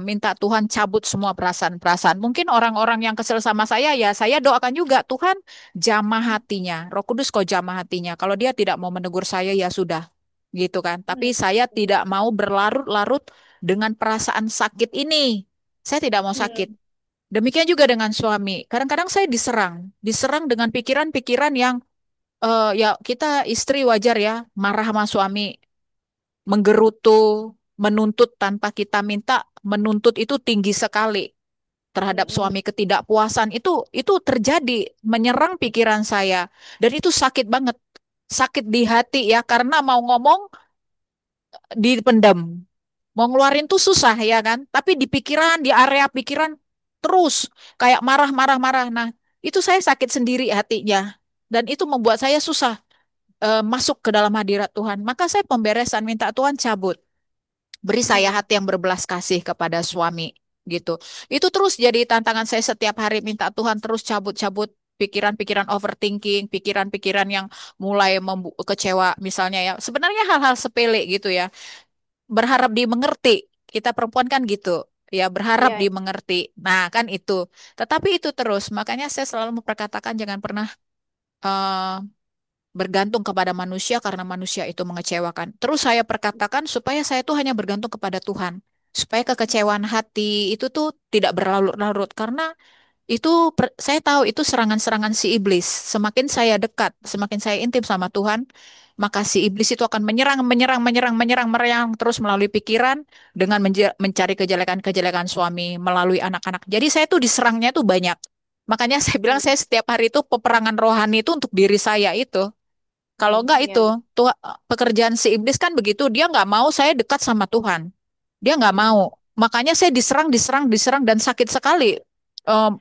minta Tuhan cabut semua perasaan-perasaan. Mungkin orang-orang yang kesel sama ya saya doakan juga Tuhan jamah hatinya. Roh Kudus kau jamah hatinya. Kalau dia tidak mau menegur saya ya sudah gitu kan. Tapi Hmm. saya tidak Iya. mau berlarut-larut dengan perasaan sakit ini. Saya tidak mau sakit. Hmm. Demikian juga dengan suami. Kadang-kadang saya diserang dengan pikiran-pikiran yang ya kita istri wajar ya marah sama suami, menggerutu, menuntut tanpa kita minta, menuntut itu tinggi sekali terhadap Hmm. suami ketidakpuasan itu terjadi menyerang pikiran saya dan itu sakit banget. Sakit di hati ya karena mau ngomong dipendam. Mau ngeluarin tuh susah ya kan? Tapi di pikiran, di area pikiran terus kayak marah-marah-marah. Nah, itu saya sakit sendiri hatinya. Dan itu membuat saya susah masuk ke dalam hadirat Tuhan. Maka saya pemberesan minta Tuhan cabut. Beri saya Hmm. hati yang berbelas kasih kepada suami gitu. Itu terus jadi tantangan saya setiap hari minta Tuhan terus cabut-cabut pikiran-pikiran overthinking, pikiran-pikiran yang mulai kecewa misalnya ya. Sebenarnya hal-hal sepele gitu ya. Berharap dimengerti. Kita perempuan kan gitu. Ya, berharap Iya. dimengerti. Nah, kan itu. Tetapi itu terus. Makanya saya selalu memperkatakan jangan pernah eh, bergantung kepada manusia karena manusia itu mengecewakan. Terus saya perkatakan supaya saya tuh hanya bergantung kepada Tuhan. Supaya kekecewaan hati itu tuh tidak berlarut-larut. Karena itu saya tahu itu serangan-serangan si iblis. Semakin saya dekat, semakin saya intim sama Tuhan, maka si iblis itu akan menyerang, menyerang, menyerang, menyerang, menyerang terus melalui pikiran dengan mencari kejelekan-kejelekan suami melalui anak-anak. Jadi saya tuh diserangnya tuh banyak. Makanya saya bilang Hmm. saya setiap hari itu peperangan rohani itu untuk diri saya itu. Kalau Hmm. enggak itu, Iya. tuh pekerjaan si iblis kan begitu, dia nggak mau saya dekat sama Tuhan. Dia nggak Hmm. mau. Makanya saya diserang, diserang, diserang dan sakit sekali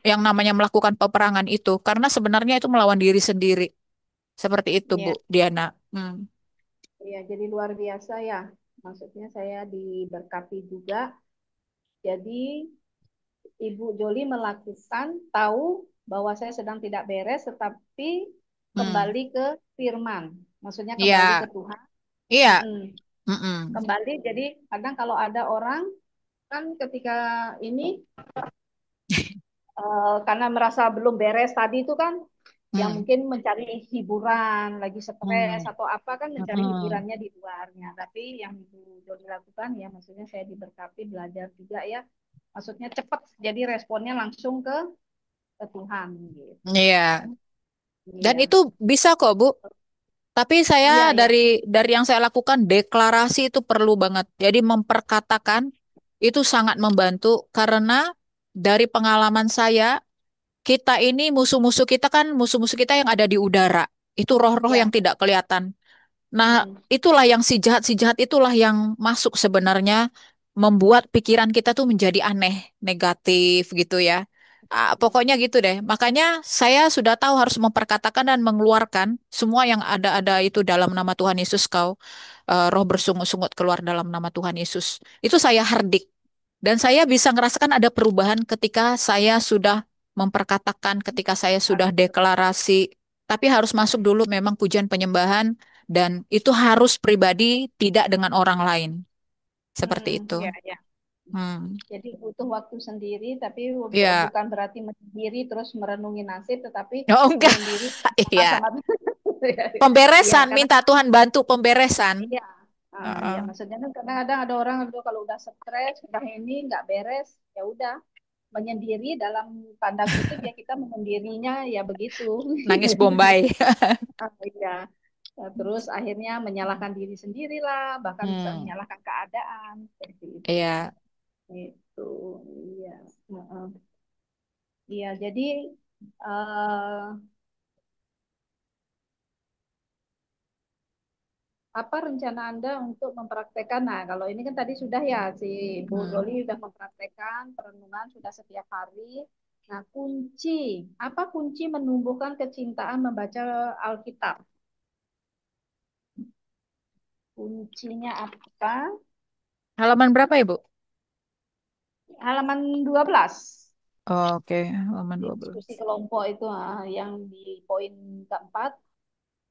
yang namanya melakukan peperangan itu. Karena sebenarnya itu melawan diri sendiri. Seperti itu, Bu Iya. Diana. Hmm. Iya, jadi luar biasa ya. Maksudnya saya diberkati juga. Jadi Ibu Joli melakukan tahu bahwa saya sedang tidak beres, tetapi Hmm. kembali ke firman. Maksudnya kembali ke Iya, Tuhan. iya. Mm-mm. Mm-mm. Kembali, jadi kadang kalau ada orang kan ketika ini karena merasa belum beres tadi itu kan yang Hmm. mungkin mencari hiburan, lagi stres Hmm. atau apa kan mencari Hmm. hiburannya di luarnya. Tapi yang Ibu Joni lakukan ya maksudnya saya diberkati belajar juga ya. Maksudnya cepat jadi responnya langsung ke Tuhan gitu. Iya. Dan Iya. itu bisa kok, Bu. Tapi saya Iya, iya. dari yang saya lakukan deklarasi itu perlu banget. Jadi memperkatakan itu sangat membantu karena dari pengalaman saya kita ini musuh-musuh kita kan musuh-musuh kita yang ada di udara. Itu roh-roh yang Iya. tidak kelihatan. Nah, Mm-mm. itulah yang si jahat itulah yang masuk sebenarnya. membuat pikiran kita tuh menjadi aneh, negatif gitu ya. Pokoknya gitu deh. Makanya saya sudah tahu harus memperkatakan dan mengeluarkan semua yang ada itu dalam nama Tuhan Yesus roh bersungut-sungut keluar dalam nama Tuhan Yesus. Itu saya herdik. Dan saya bisa ngerasakan ada perubahan ketika saya sudah memperkatakan, ketika saya sudah deklarasi. Tapi harus masuk dulu memang pujian penyembahan dan itu harus pribadi, tidak dengan orang lain. Seperti itu. Ya, ya. Hmm. Jadi butuh waktu sendiri, tapi Ya, bukan berarti menyendiri terus merenungi nasib, tetapi oh enggak, menyendiri iya. sama. Iya, Pemberesan, karena minta Tuhan bantu pemberesan. iya, Heeh. ya maksudnya kan kadang-kadang ada orang itu kalau udah stres, udah ini nggak beres, ya udah menyendiri dalam tanda kutip ya kita menyendirinya ya begitu. Nangis Bombay. Iya. Nah, terus akhirnya menyalahkan diri sendiri lah, bahkan bisa Hmm, menyalahkan keadaan seperti itu. iya. Itu, iya. Heeh. Iya, jadi eh, apa rencana Anda untuk mempraktekkan? Nah, kalau ini kan tadi sudah ya, si Bu Hmm. Doli sudah mempraktekkan perenungan sudah setiap hari. Nah, apa kunci menumbuhkan kecintaan membaca Alkitab? Kuncinya apa? Halaman berapa, Ibu? Halaman 12. Oke, halaman Di 12. diskusi kelompok itu yang di poin keempat,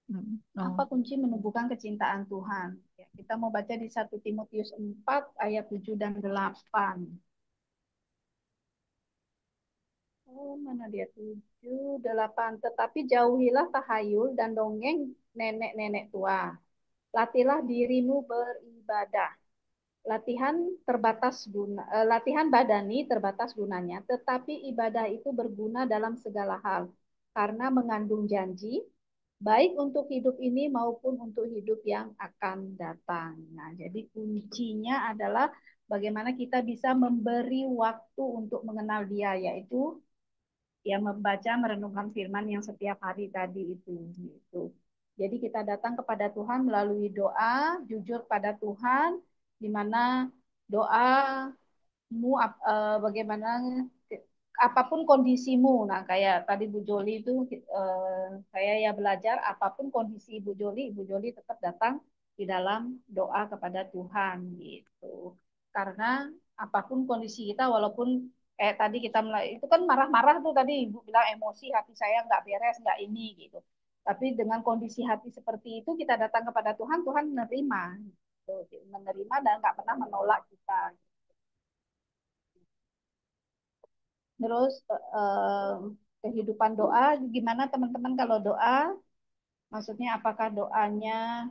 Hmm. apa Oh. kunci menumbuhkan kecintaan Tuhan? Ya, kita mau baca di 1 Timotius 4 ayat 7 dan 8. Oh, mana dia 7, 8. Tetapi jauhilah tahayul dan dongeng nenek-nenek tua. Latihlah dirimu beribadah. Latihan badani terbatas gunanya, tetapi ibadah itu berguna dalam segala hal karena mengandung janji baik untuk hidup ini maupun untuk hidup yang akan datang. Nah, jadi kuncinya adalah bagaimana kita bisa memberi waktu untuk mengenal Dia, yaitu ya membaca merenungkan firman yang setiap hari tadi itu gitu. Jadi kita datang kepada Tuhan melalui doa, jujur pada Tuhan, di mana doamu bagaimana apapun kondisimu. Nah, kayak tadi Bu Joli itu saya ya belajar apapun kondisi Ibu Joli tetap datang di dalam doa kepada Tuhan gitu. Karena apapun kondisi kita walaupun kayak tadi kita mulai itu kan marah-marah tuh tadi Ibu bilang emosi hati saya nggak beres nggak ini gitu. Tapi dengan kondisi hati seperti itu kita datang kepada Tuhan, Tuhan menerima, gitu. Menerima dan nggak pernah menolak kita. Terus kehidupan doa, gimana teman-teman kalau doa? Maksudnya apakah doanya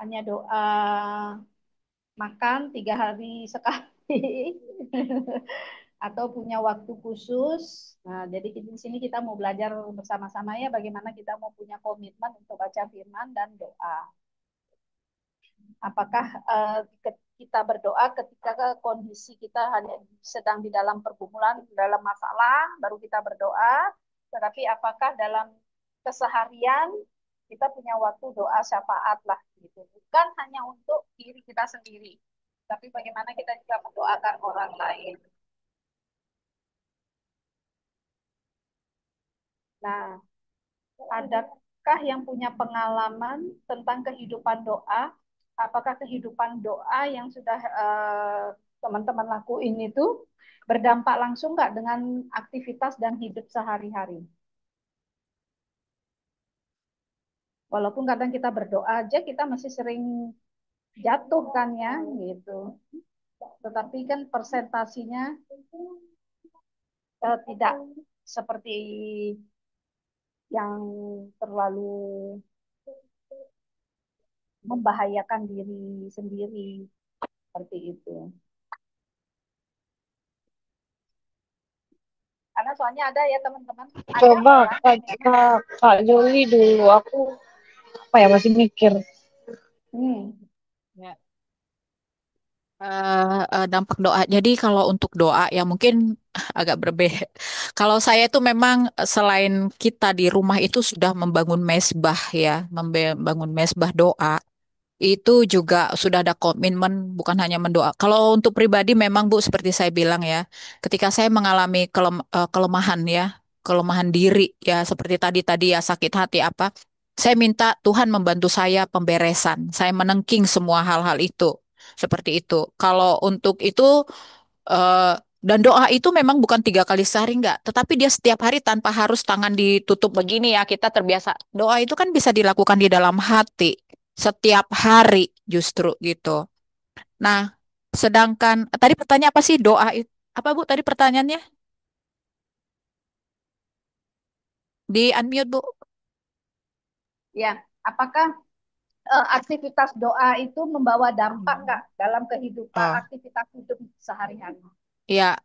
hanya doa makan 3 hari sekali atau punya waktu khusus? Nah, jadi di sini kita mau belajar bersama-sama ya bagaimana kita mau punya komitmen untuk baca firman dan doa. Apakah kita berdoa ketika kondisi kita hanya sedang di dalam pergumulan, dalam masalah, baru kita berdoa. Tetapi apakah dalam keseharian kita punya waktu doa syafaat lah gitu. Bukan hanya untuk diri kita sendiri, tapi bagaimana kita juga mendoakan orang lain. Nah, adakah yang punya pengalaman tentang kehidupan doa? Apakah kehidupan doa yang sudah teman-teman lakuin itu berdampak langsung nggak dengan aktivitas dan hidup sehari-hari? Walaupun kadang kita berdoa aja kita masih sering jatuh kan ya gitu. Tetapi kan persentasinya tidak seperti yang terlalu membahayakan diri sendiri seperti itu. Karena soalnya ada ya teman-teman, ada Coba orang Kak Joli dulu, aku apa ya masih mikir. hmm, Ya. Dampak doa. Jadi kalau untuk doa ya mungkin agak berbeda. Kalau saya itu memang selain kita di rumah itu sudah membangun mesbah ya, membangun mesbah doa. itu juga sudah ada komitmen, bukan hanya mendoa. Kalau untuk pribadi memang Bu, seperti saya bilang ya, ketika saya mengalami kelemahan ya, kelemahan diri ya, seperti tadi ya sakit hati apa, saya minta Tuhan membantu saya pemberesan. Saya menengking semua hal-hal itu. Seperti itu. Kalau untuk itu eh, dan doa itu memang bukan 3 kali sehari enggak, tetapi dia setiap hari tanpa harus tangan ditutup begini ya, kita terbiasa. Doa itu kan bisa dilakukan di dalam hati setiap hari justru gitu. Nah, sedangkan tadi pertanyaan apa sih doa itu? Apa Bu tadi pertanyaannya? Di unmute Bu. Ya, apakah aktivitas doa itu membawa dampak nggak dalam kehidupan Oh, aktivitas hidup sehari-hari? ya,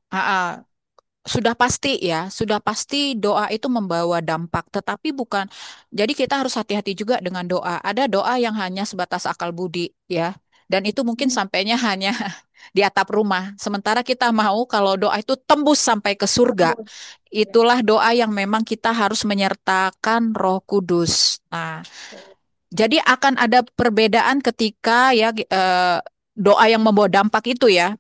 sudah pasti ya, sudah pasti doa itu membawa dampak, tetapi bukan. Jadi kita harus hati-hati juga dengan doa. Ada doa yang hanya sebatas akal budi ya, dan itu mungkin Hmm, sampainya hanya di atap rumah. Sementara kita mau kalau doa itu tembus sampai ke surga, tembus. Ya. itulah doa yang memang kita harus menyertakan Roh Kudus. Nah, jadi akan ada perbedaan ketika ya doa yang membawa dampak itu ya.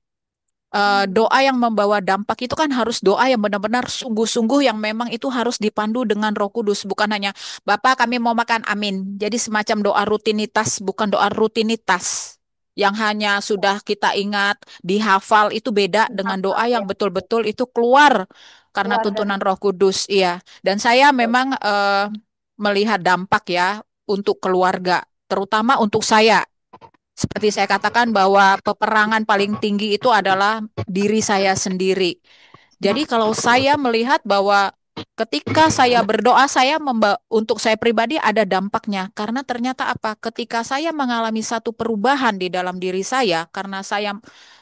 Hmm, Doa yang membawa dampak itu kan harus doa yang benar-benar sungguh-sungguh yang memang itu harus dipandu dengan Roh Kudus, bukan hanya Bapak kami mau makan amin. Jadi semacam doa rutinitas, bukan doa rutinitas yang hanya sudah kita ingat, dihafal itu beda dengan doa hafal yang ya, betul-betul itu keluar karena keluar dari tuntunan Roh Kudus. Iya. Dan saya betul. memang melihat dampak ya untuk keluarga, terutama untuk saya. Seperti saya katakan bahwa peperangan paling tinggi itu adalah diri saya sendiri. Jadi kalau saya melihat bahwa ketika saya berdoa, untuk saya pribadi ada dampaknya. Karena ternyata apa? Ketika saya mengalami satu perubahan di dalam diri saya, karena saya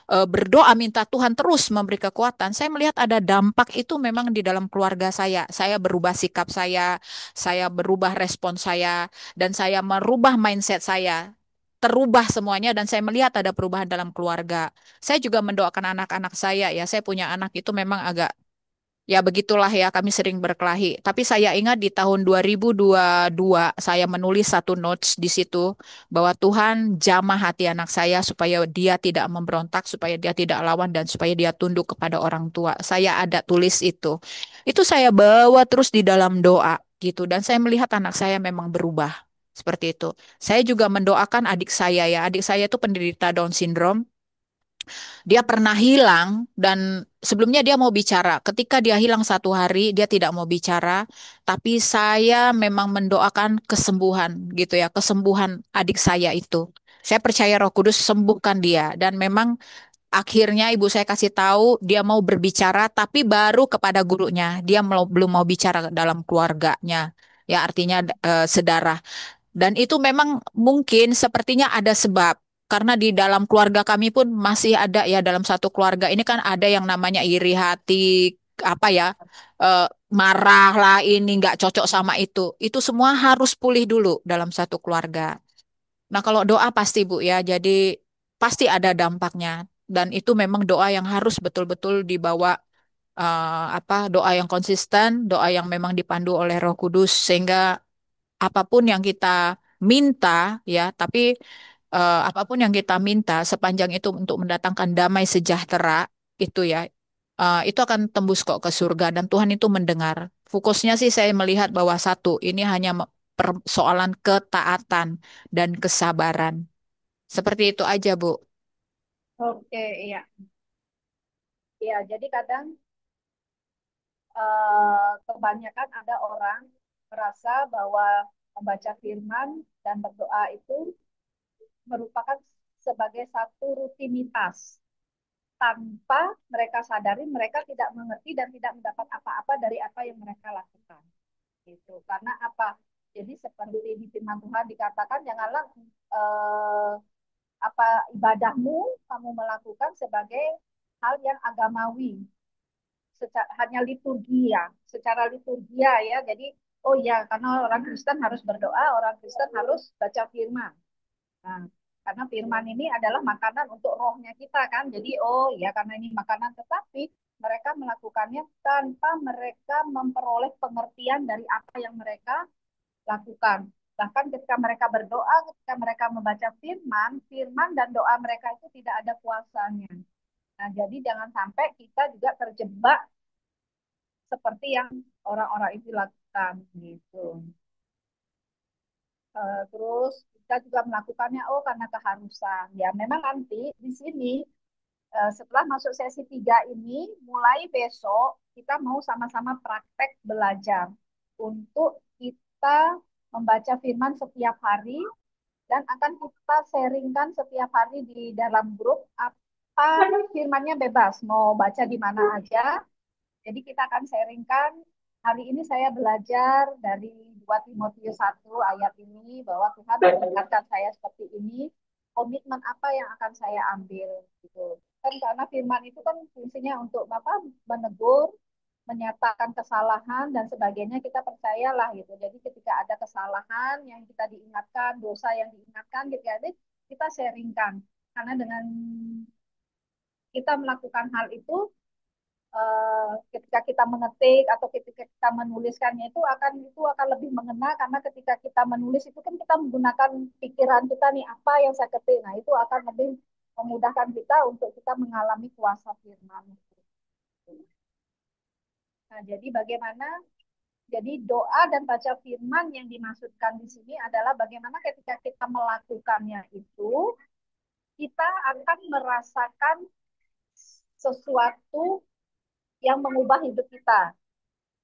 berdoa minta Tuhan terus memberi kekuatan, saya melihat ada dampak itu memang di dalam keluarga saya. Saya berubah sikap saya berubah respon saya, dan saya merubah mindset saya. Terubah semuanya dan saya melihat ada perubahan dalam keluarga. Saya juga mendoakan anak-anak saya ya. Saya punya anak itu memang agak ya begitulah ya, kami sering berkelahi. Tapi saya ingat di tahun 2022 saya menulis satu notes di situ bahwa Tuhan jamah hati anak saya supaya dia tidak memberontak, supaya dia tidak lawan dan supaya dia tunduk kepada orang tua. Saya ada tulis itu. Itu saya bawa terus di dalam doa gitu dan saya melihat anak saya memang berubah. Seperti itu. Saya juga mendoakan adik saya ya. Adik saya itu penderita Down syndrome. Dia pernah hilang dan sebelumnya dia mau bicara. Ketika dia hilang 1 hari, dia tidak mau bicara. Tapi saya memang mendoakan kesembuhan gitu ya, kesembuhan adik saya itu. Saya percaya Roh Kudus sembuhkan dia dan memang akhirnya ibu saya kasih tahu dia mau berbicara tapi baru kepada gurunya. Dia belum mau bicara dalam keluarganya. Ya artinya sedarah. Dan itu memang mungkin sepertinya ada sebab. Karena di dalam keluarga kami pun masih ada ya dalam satu keluarga ini kan ada yang namanya iri hati, apa ya, marah lah ini nggak cocok sama itu. Itu semua harus pulih dulu dalam satu keluarga. Nah kalau doa pasti Bu ya, jadi pasti ada dampaknya. Dan itu memang doa yang harus betul-betul dibawa doa yang konsisten, doa yang memang dipandu oleh Roh Kudus sehingga apapun yang kita minta ya, tapi apapun yang kita minta sepanjang itu untuk mendatangkan damai sejahtera itu ya, itu akan tembus kok ke surga dan Tuhan itu mendengar. Fokusnya sih saya melihat bahwa satu, ini hanya persoalan ketaatan dan kesabaran. Seperti itu aja, Bu. Oke, iya. Iya, jadi kadang kebanyakan ada orang merasa bahwa membaca firman dan berdoa itu merupakan sebagai satu rutinitas tanpa mereka sadari mereka tidak mengerti dan tidak mendapat apa-apa dari apa yang mereka lakukan gitu karena apa jadi seperti di firman Tuhan dikatakan janganlah eh, apa ibadahmu kamu melakukan sebagai hal yang agamawi hanya liturgi ya secara liturgia ya jadi oh ya karena orang Kristen harus berdoa orang Kristen harus baca firman. Nah, karena firman ini adalah makanan untuk rohnya kita kan. Jadi oh ya karena ini makanan tetapi mereka melakukannya tanpa mereka memperoleh pengertian dari apa yang mereka lakukan. Bahkan ketika mereka berdoa, ketika mereka membaca firman, firman dan doa mereka itu tidak ada kuasanya. Nah, jadi jangan sampai kita juga terjebak seperti yang orang-orang itu lakukan gitu. Terus kita juga melakukannya karena keharusan. Ya memang nanti di sini setelah masuk sesi 3 ini, mulai besok kita mau sama-sama praktek belajar untuk kita membaca firman setiap hari dan akan kita sharingkan setiap hari di dalam grup apa firmannya bebas, mau baca di mana aja. Jadi kita akan sharingkan hari ini saya belajar dari 2 Timotius 1 ayat ini bahwa Tuhan mengingatkan saya seperti ini, komitmen apa yang akan saya ambil gitu. Kan karena firman itu kan fungsinya untuk apa? Menegur, menyatakan kesalahan dan sebagainya kita percayalah gitu. Jadi ketika ada kesalahan yang kita diingatkan, dosa yang diingatkan gitu, jadi kita sharingkan. Karena dengan kita melakukan hal itu ketika kita mengetik atau ketika kita menuliskannya itu akan lebih mengena karena ketika kita menulis itu kan kita menggunakan pikiran kita nih apa yang saya ketik. Nah, itu akan lebih memudahkan kita untuk kita mengalami kuasa firman. Nah, jadi bagaimana? Jadi doa dan baca firman yang dimaksudkan di sini adalah bagaimana ketika kita melakukannya itu kita akan merasakan sesuatu yang mengubah hidup kita.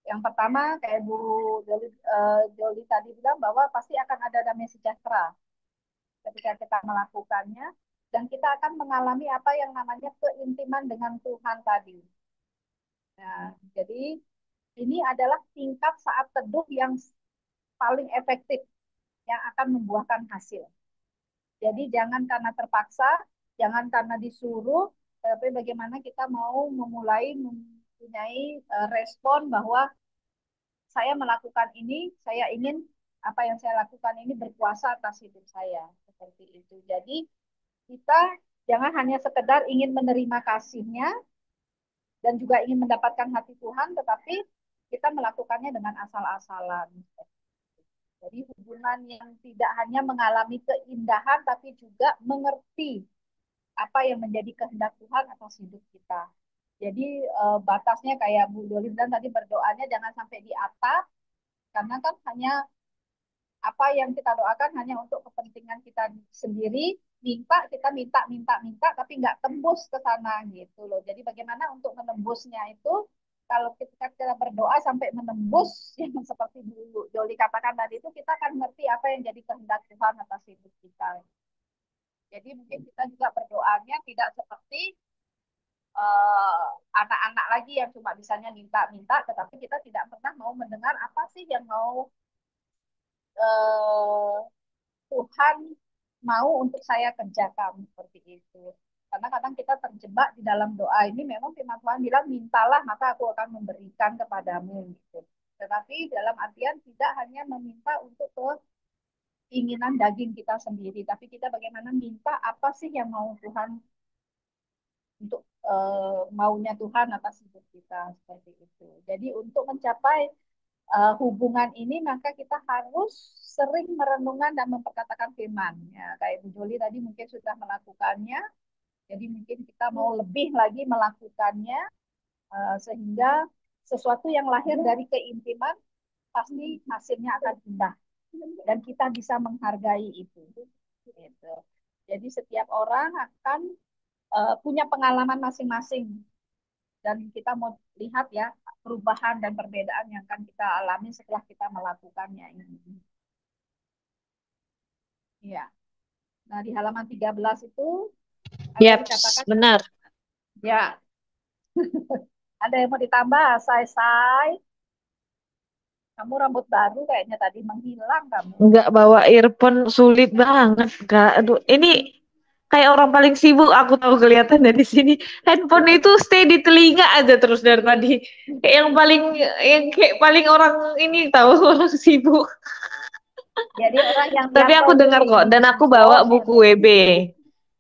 Yang pertama, kayak Bu Joli tadi bilang bahwa pasti akan ada damai sejahtera ketika kita melakukannya, dan kita akan mengalami apa yang namanya keintiman dengan Tuhan tadi. Nah, jadi ini adalah tingkat saat teduh yang paling efektif, yang akan membuahkan hasil. Jadi jangan karena terpaksa, jangan karena disuruh, tapi bagaimana kita mau memulai mempunyai respon bahwa saya melakukan ini, saya ingin apa yang saya lakukan ini berkuasa atas hidup saya. Seperti itu. Jadi kita jangan hanya sekedar ingin menerima kasihnya dan juga ingin mendapatkan hati Tuhan, tetapi kita melakukannya dengan asal-asalan. Jadi hubungan yang tidak hanya mengalami keindahan, tapi juga mengerti apa yang menjadi kehendak Tuhan atas hidup kita. Jadi batasnya kayak Bu Doli bilang tadi berdoanya jangan sampai di atap, karena kan hanya apa yang kita doakan hanya untuk kepentingan kita sendiri, kita minta, tapi nggak tembus ke sana gitu loh. Jadi bagaimana untuk menembusnya itu, kalau ketika kita berdoa sampai menembus yang seperti dulu Joli katakan tadi itu, kita akan ngerti apa yang jadi kehendak Tuhan atas hidup kita. Jadi mungkin kita juga berdoanya tidak seperti anak-anak lagi yang cuma bisanya minta-minta, tetapi kita tidak pernah mau mendengar apa sih yang mau eh, Tuhan mau untuk saya kerjakan seperti itu. Karena kadang kita terjebak di dalam doa ini, memang firman Tuhan bilang mintalah maka aku akan memberikan kepadamu gitu. Tetapi dalam artian tidak hanya meminta untuk keinginan daging kita sendiri, tapi kita bagaimana minta apa sih yang mau Tuhan untuk maunya Tuhan atas hidup kita seperti itu. Jadi untuk mencapai hubungan ini maka kita harus sering merenungkan dan memperkatakan firman. Ya, kayak Bu Joli tadi mungkin sudah melakukannya, jadi mungkin kita mau lebih lagi melakukannya sehingga sesuatu yang lahir dari keintiman pasti hasilnya akan indah dan kita bisa menghargai itu. Gitu. Jadi setiap orang akan punya pengalaman masing-masing dan kita mau lihat ya perubahan dan perbedaan yang akan kita alami setelah kita melakukannya ini. Iya. Nah, di halaman 13 itu ada Yap, dikatakan benar. ya, ada yang mau ditambah, say. Kamu rambut baru kayaknya tadi menghilang kamu. Nggak bawa earphone sulit banget, Kak. Aduh, ini kayak orang paling sibuk aku tahu kelihatan dari sini. Handphone itu stay di telinga aja terus dari tadi. Kayak yang paling orang ini tahu orang sibuk. Jadi orang yang Tapi tiap aku kali dengar kok dan aku bawa ngobrol buku handphone. WB.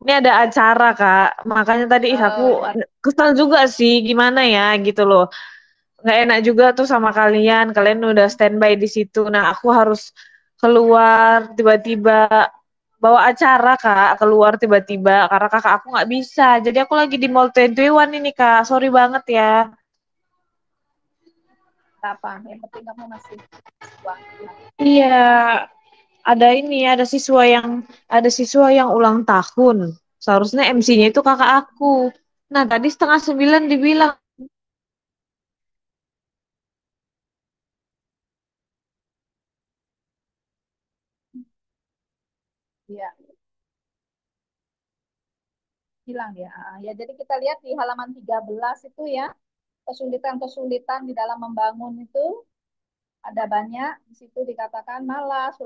Ini ada acara, Kak. Makanya tadi aku Ya, kesel juga sih gimana ya gitu loh. Nggak enak juga tuh sama kalian. Kalian udah standby di situ. Nah, aku harus keluar tiba-tiba bawa acara kak, keluar tiba-tiba karena kakak aku nggak bisa. Jadi aku lagi di Mall 21 ini kak, sorry banget ya. Tak apa, yang penting kamu masih uang. Iya, ada siswa yang ulang tahun. Seharusnya MC-nya itu kakak aku. Nah, tadi setengah 9 dibilang. Iya, hilang ya. Ya, jadi kita lihat di halaman 13 itu ya, kesulitan-kesulitan di dalam membangun itu ada banyak. Di situ dikatakan malas,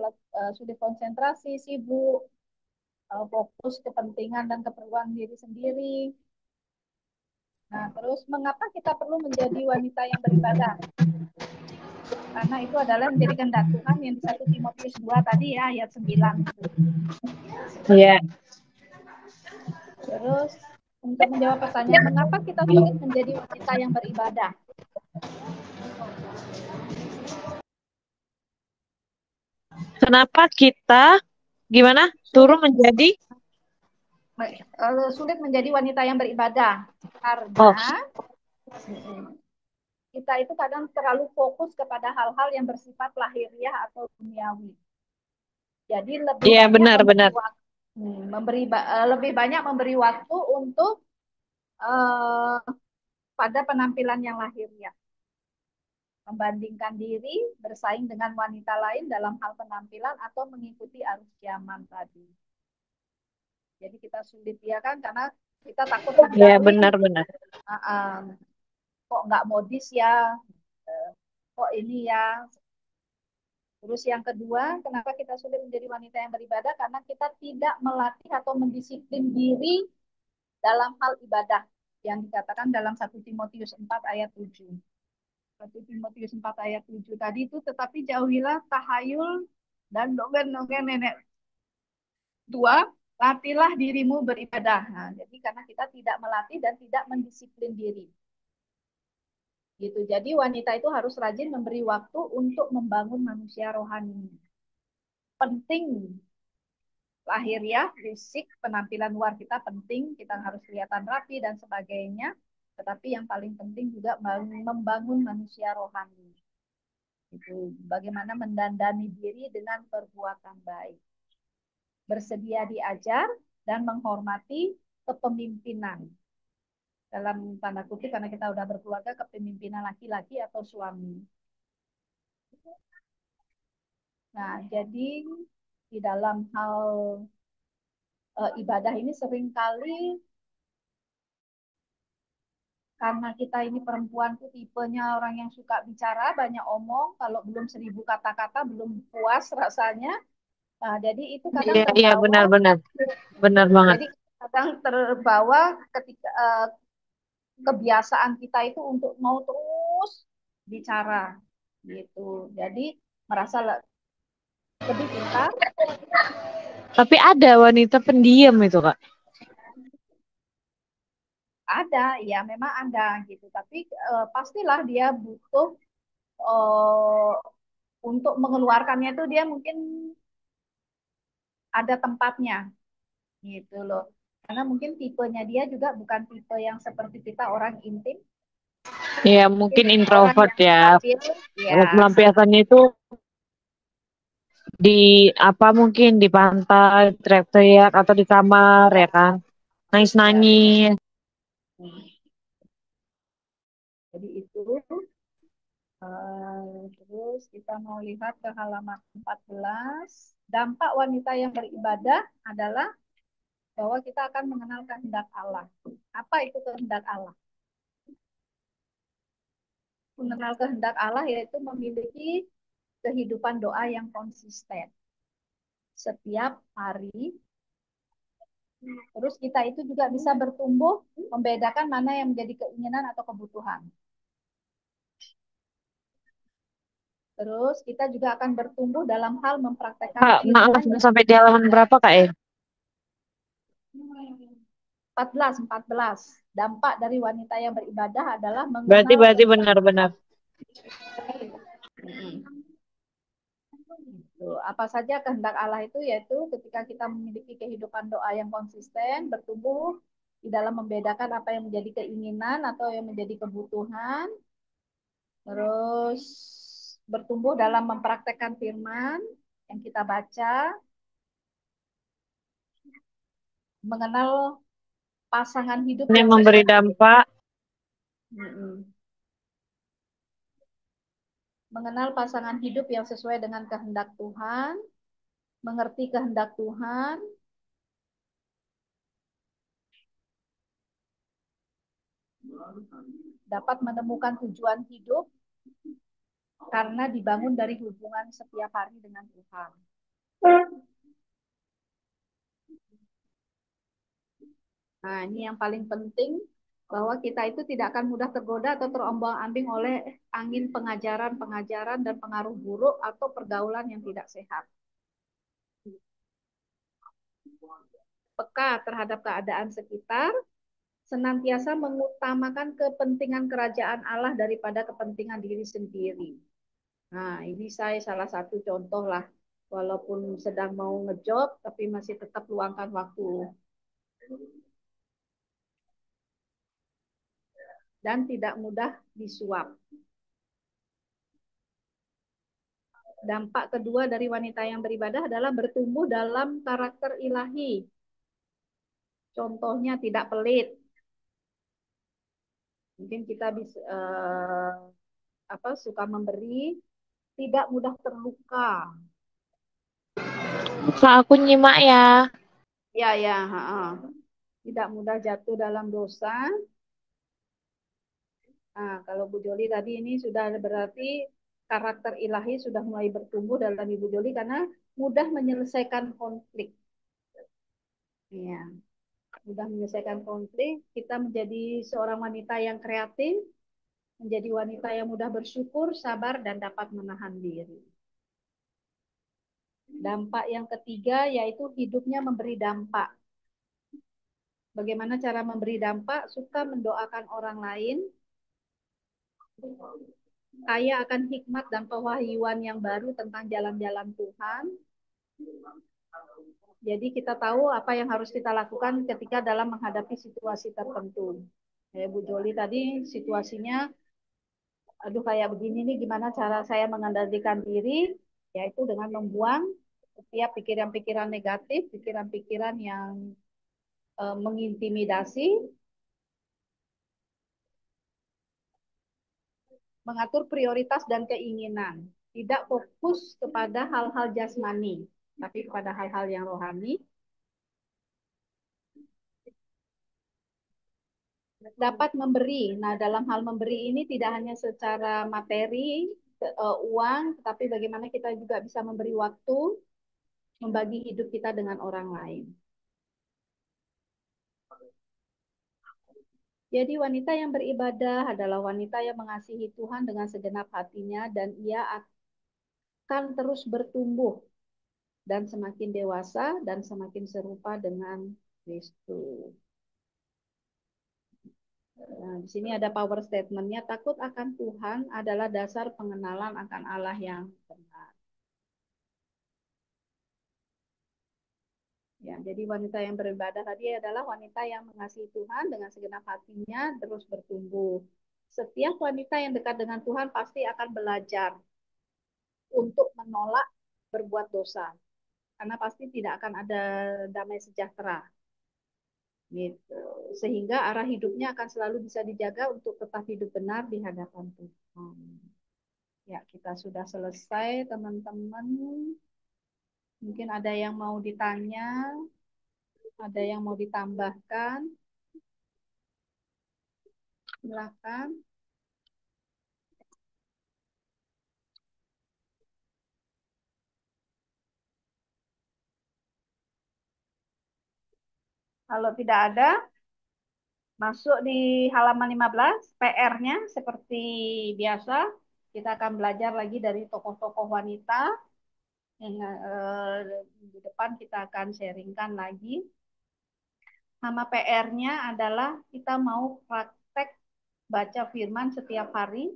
sulit konsentrasi, sibuk, fokus kepentingan dan keperluan diri sendiri. Nah, terus mengapa kita perlu menjadi wanita yang beribadah? Karena itu adalah menjadi kehendak Tuhan yang di 1 Timotius 2 tadi ya, ayat 9 itu. Iya. Terus untuk menjawab pertanyaan, mengapa kita sulit menjadi wanita yang beribadah? Kenapa kita gimana Sulit, turun menjadi sulit menjadi wanita yang beribadah karena oh kita itu kadang terlalu fokus kepada hal-hal yang bersifat lahiriah atau duniawi. Jadi lebih iya banyak benar-benar lebih banyak memberi waktu untuk uh, pada penampilan yang lahiriah, membandingkan diri bersaing dengan wanita lain dalam hal penampilan atau mengikuti arus zaman tadi. Jadi kita sulit ya kan karena kita takut iya didalui, benar-benar kok nggak modis ya, kok ini ya. Terus yang kedua, kenapa kita sulit menjadi wanita yang beribadah? Karena kita tidak melatih atau mendisiplin diri dalam hal ibadah yang dikatakan dalam 1 Timotius 4 ayat 7. 1 Timotius 4 ayat 7 tadi itu, tetapi jauhilah tahayul dan dogen-dogen nenek tua, latihlah dirimu beribadah. Nah, jadi karena kita tidak melatih dan tidak mendisiplin diri. Gitu. Jadi wanita itu harus rajin memberi waktu untuk membangun manusia rohani. Penting lahiriah, fisik, penampilan luar kita penting, kita harus kelihatan rapi dan sebagainya. Tetapi yang paling penting juga membangun manusia rohani. Itu bagaimana mendandani diri dengan perbuatan baik. Bersedia diajar dan menghormati kepemimpinan. Dalam tanda kutip karena kita udah berkeluarga, kepemimpinan laki-laki atau suami. Nah, jadi di dalam hal ibadah ini seringkali karena kita ini perempuan tuh tipenya orang yang suka bicara, banyak omong, kalau belum 1.000 kata-kata belum puas rasanya. Nah, jadi itu kadang iya iya terbawa, benar-benar benar banget jadi kadang terbawa ketika kebiasaan kita itu untuk mau terus bicara gitu. Jadi merasa lebih pintar. tapi ada wanita pendiam itu kak. Ada, ya memang ada gitu. Tapi pastilah dia butuh uh, untuk mengeluarkannya itu dia mungkin ada tempatnya gitu loh. Karena mungkin tipenya dia juga bukan tipe yang seperti kita orang intim, Iya mungkin mungkin orang introvert yang ya, stabil, ya pelampiasannya itu di apa mungkin di pantai teriak-teriak atau di kamar ya kan ya betul. nangis-nangis. Jadi itu terus kita mau lihat ke halaman 14. Dampak wanita yang beribadah adalah bahwa kita akan mengenal kehendak Allah. Apa itu kehendak Allah? Mengenal kehendak Allah yaitu memiliki kehidupan doa yang konsisten setiap hari. Terus kita itu juga bisa bertumbuh membedakan mana yang menjadi keinginan atau kebutuhan. Terus kita juga akan bertumbuh dalam hal mempraktekkan Kak, maaf firman sudah yang sampai di halaman berapa kak ya? 14. Dampak dari wanita yang beribadah adalah Berarti mengenal berarti kehendak. benar-benar. Tuh, apa saja kehendak Allah itu yaitu ketika kita memiliki kehidupan doa yang konsisten, bertumbuh di dalam membedakan apa yang menjadi keinginan atau yang menjadi kebutuhan, terus bertumbuh dalam mempraktekkan firman yang kita baca, mengenal pasangan hidup Ini yang memberi sesuai. dampak. Mengenal pasangan hidup yang sesuai dengan kehendak Tuhan, mengerti kehendak Tuhan, dapat menemukan tujuan hidup karena dibangun dari hubungan setiap hari dengan Tuhan. Nah, ini yang paling penting, bahwa kita itu tidak akan mudah tergoda atau terombang-ambing oleh angin pengajaran-pengajaran dan pengaruh buruk atau pergaulan yang tidak sehat. Peka terhadap keadaan sekitar, senantiasa mengutamakan kepentingan kerajaan Allah daripada kepentingan diri sendiri. Nah, ini saya salah satu contoh lah. Walaupun sedang mau ngejob, tapi masih tetap luangkan waktu. Dan tidak mudah disuap. Dampak kedua dari wanita yang beribadah adalah bertumbuh dalam karakter ilahi. Contohnya tidak pelit. Mungkin kita bisa suka memberi, tidak mudah terluka. Kak, aku nyimak ya. Ya, ya, tidak mudah jatuh dalam dosa. Nah, kalau Bu Joli tadi ini sudah berarti karakter ilahi sudah mulai bertumbuh dalam Ibu Joli karena mudah menyelesaikan konflik. Ya, mudah menyelesaikan konflik. Kita menjadi seorang wanita yang kreatif, menjadi wanita yang mudah bersyukur, sabar, dan dapat menahan diri. Dampak yang ketiga yaitu hidupnya memberi dampak. Bagaimana cara memberi dampak? Suka mendoakan orang lain, kaya akan hikmat dan pewahyuan yang baru tentang jalan-jalan Tuhan. Jadi kita tahu apa yang harus kita lakukan ketika dalam menghadapi situasi tertentu. Bu Joli tadi situasinya, aduh kayak begini nih, gimana cara saya mengendalikan diri? Yaitu dengan membuang setiap pikiran-pikiran negatif, pikiran-pikiran yang mengintimidasi, mengatur prioritas dan keinginan. Tidak fokus kepada hal-hal jasmani, tapi kepada hal-hal yang rohani. Dapat memberi. Nah, dalam hal memberi ini tidak hanya secara materi, uang, tetapi bagaimana kita juga bisa memberi waktu, membagi hidup kita dengan orang lain. Jadi wanita yang beribadah adalah wanita yang mengasihi Tuhan dengan segenap hatinya dan ia akan terus bertumbuh dan semakin dewasa dan semakin serupa dengan Kristus. Nah, di sini ada power statement-nya, takut akan Tuhan adalah dasar pengenalan akan Allah yang benar. Ya, jadi wanita yang beribadah tadi adalah wanita yang mengasihi Tuhan dengan segenap hatinya, terus bertumbuh. Setiap wanita yang dekat dengan Tuhan pasti akan belajar untuk menolak berbuat dosa. Karena pasti tidak akan ada damai sejahtera. Gitu. Sehingga arah hidupnya akan selalu bisa dijaga untuk tetap hidup benar di hadapan Tuhan. Ya, kita sudah selesai, teman-teman. Mungkin ada yang mau ditanya, ada yang mau ditambahkan. Silakan. Kalau tidak ada, masuk di halaman 15, PR-nya seperti biasa. Kita akan belajar lagi dari tokoh-tokoh wanita. Yang di depan kita akan sharingkan lagi. Nama PR-nya adalah kita mau praktek baca firman setiap hari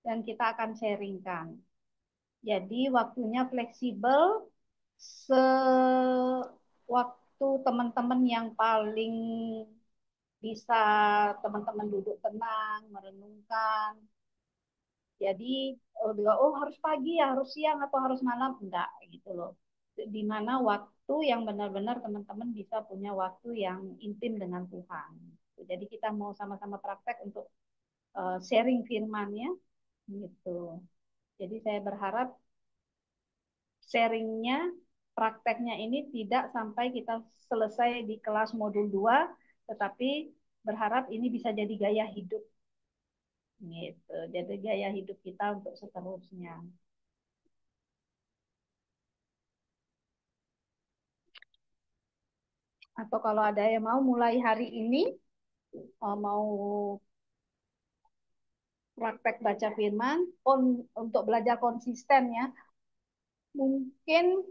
dan kita akan sharingkan. Jadi waktunya fleksibel, sewaktu teman-teman yang paling bisa teman-teman duduk tenang, merenungkan. Jadi oh harus pagi ya, harus siang atau harus malam, enggak gitu loh. Di mana waktu yang benar-benar teman-teman bisa punya waktu yang intim dengan Tuhan. Jadi kita mau sama-sama praktek untuk sharing firman-Nya gitu. Jadi saya berharap sharingnya, prakteknya ini tidak sampai kita selesai di kelas modul 2, tetapi berharap ini bisa jadi gaya hidup gitu. Jadi gaya hidup kita untuk seterusnya. Atau kalau ada yang mau mulai hari ini, mau praktek baca firman, untuk belajar konsisten ya, mungkin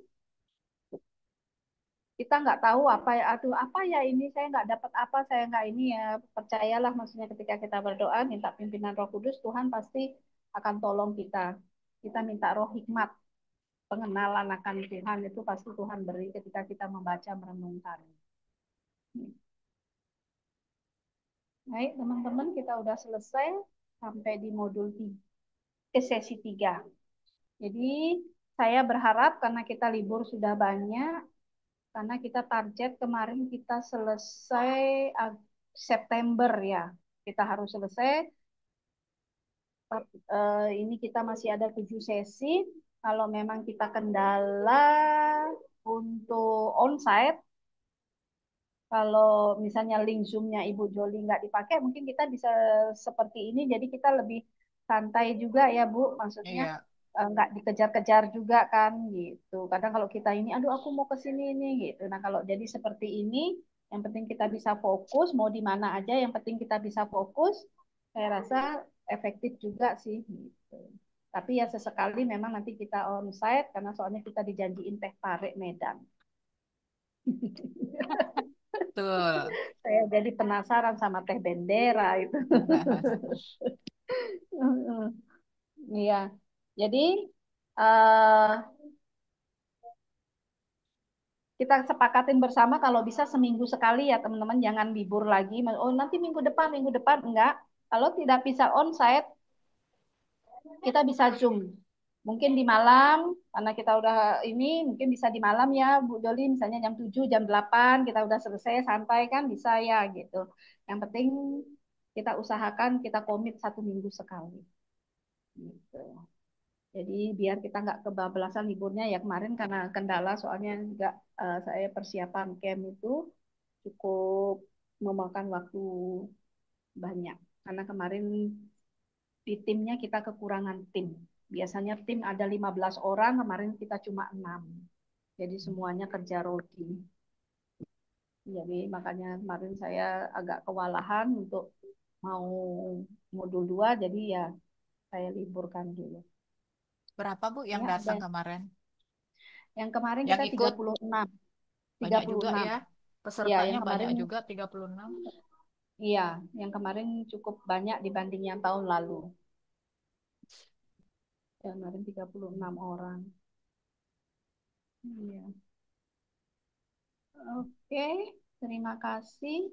kita nggak tahu apa ya, aduh apa ya ini, saya nggak dapat apa, saya nggak ini ya, percayalah maksudnya ketika kita berdoa minta pimpinan Roh Kudus, Tuhan pasti akan tolong kita. Kita minta roh hikmat, pengenalan akan Tuhan itu pasti Tuhan beri ketika kita membaca merenungkan. Baik teman-teman, kita udah selesai sampai di modul 3, ke sesi 3. Jadi saya berharap karena kita libur sudah banyak, karena kita target kemarin kita selesai September ya. Kita harus selesai. Ini kita masih ada 7 sesi. Kalau memang kita kendala untuk onsite, kalau misalnya link Zoom-nya Ibu Joli nggak dipakai, mungkin kita bisa seperti ini. Jadi kita lebih santai juga ya Bu. Maksudnya Iya. nggak dikejar-kejar juga kan gitu. Kadang kalau kita ini, aduh aku mau ke sini ini gitu. Nah kalau jadi seperti ini, yang penting kita bisa fokus, mau di mana aja, yang penting kita bisa fokus. Saya rasa efektif juga sih gitu. Tapi ya sesekali memang nanti kita onsite karena soalnya kita dijanjiin teh tarik Medan. Betul. Saya jadi penasaran sama teh bendera itu. Iya. Jadi eh kita sepakatin bersama kalau bisa seminggu sekali ya teman-teman, jangan libur lagi. Oh nanti minggu depan enggak. Kalau tidak bisa onsite, kita bisa Zoom. Mungkin di malam, karena kita udah ini, mungkin bisa di malam ya Bu Doli, misalnya jam 7, jam 8, kita udah selesai, santai kan, bisa ya gitu. Yang penting kita usahakan kita komit 1 minggu sekali. Gitu. Jadi biar kita nggak kebablasan liburnya ya kemarin karena kendala soalnya juga saya persiapan camp itu cukup memakan waktu banyak. Karena kemarin di timnya kita kekurangan tim. Biasanya tim ada 15 orang, kemarin kita cuma 6. Jadi semuanya kerja roti. Jadi makanya kemarin saya agak kewalahan untuk mau modul 2, jadi ya saya liburkan dulu. Berapa Bu yang Ya, datang dan kemarin? yang kemarin Yang kita ikut 36. banyak juga 36. ya. Ya, Pesertanya yang banyak kemarin juga 36. iya, yang kemarin cukup banyak dibanding yang tahun lalu. Yang kemarin 36 orang. Iya. Oke, terima kasih.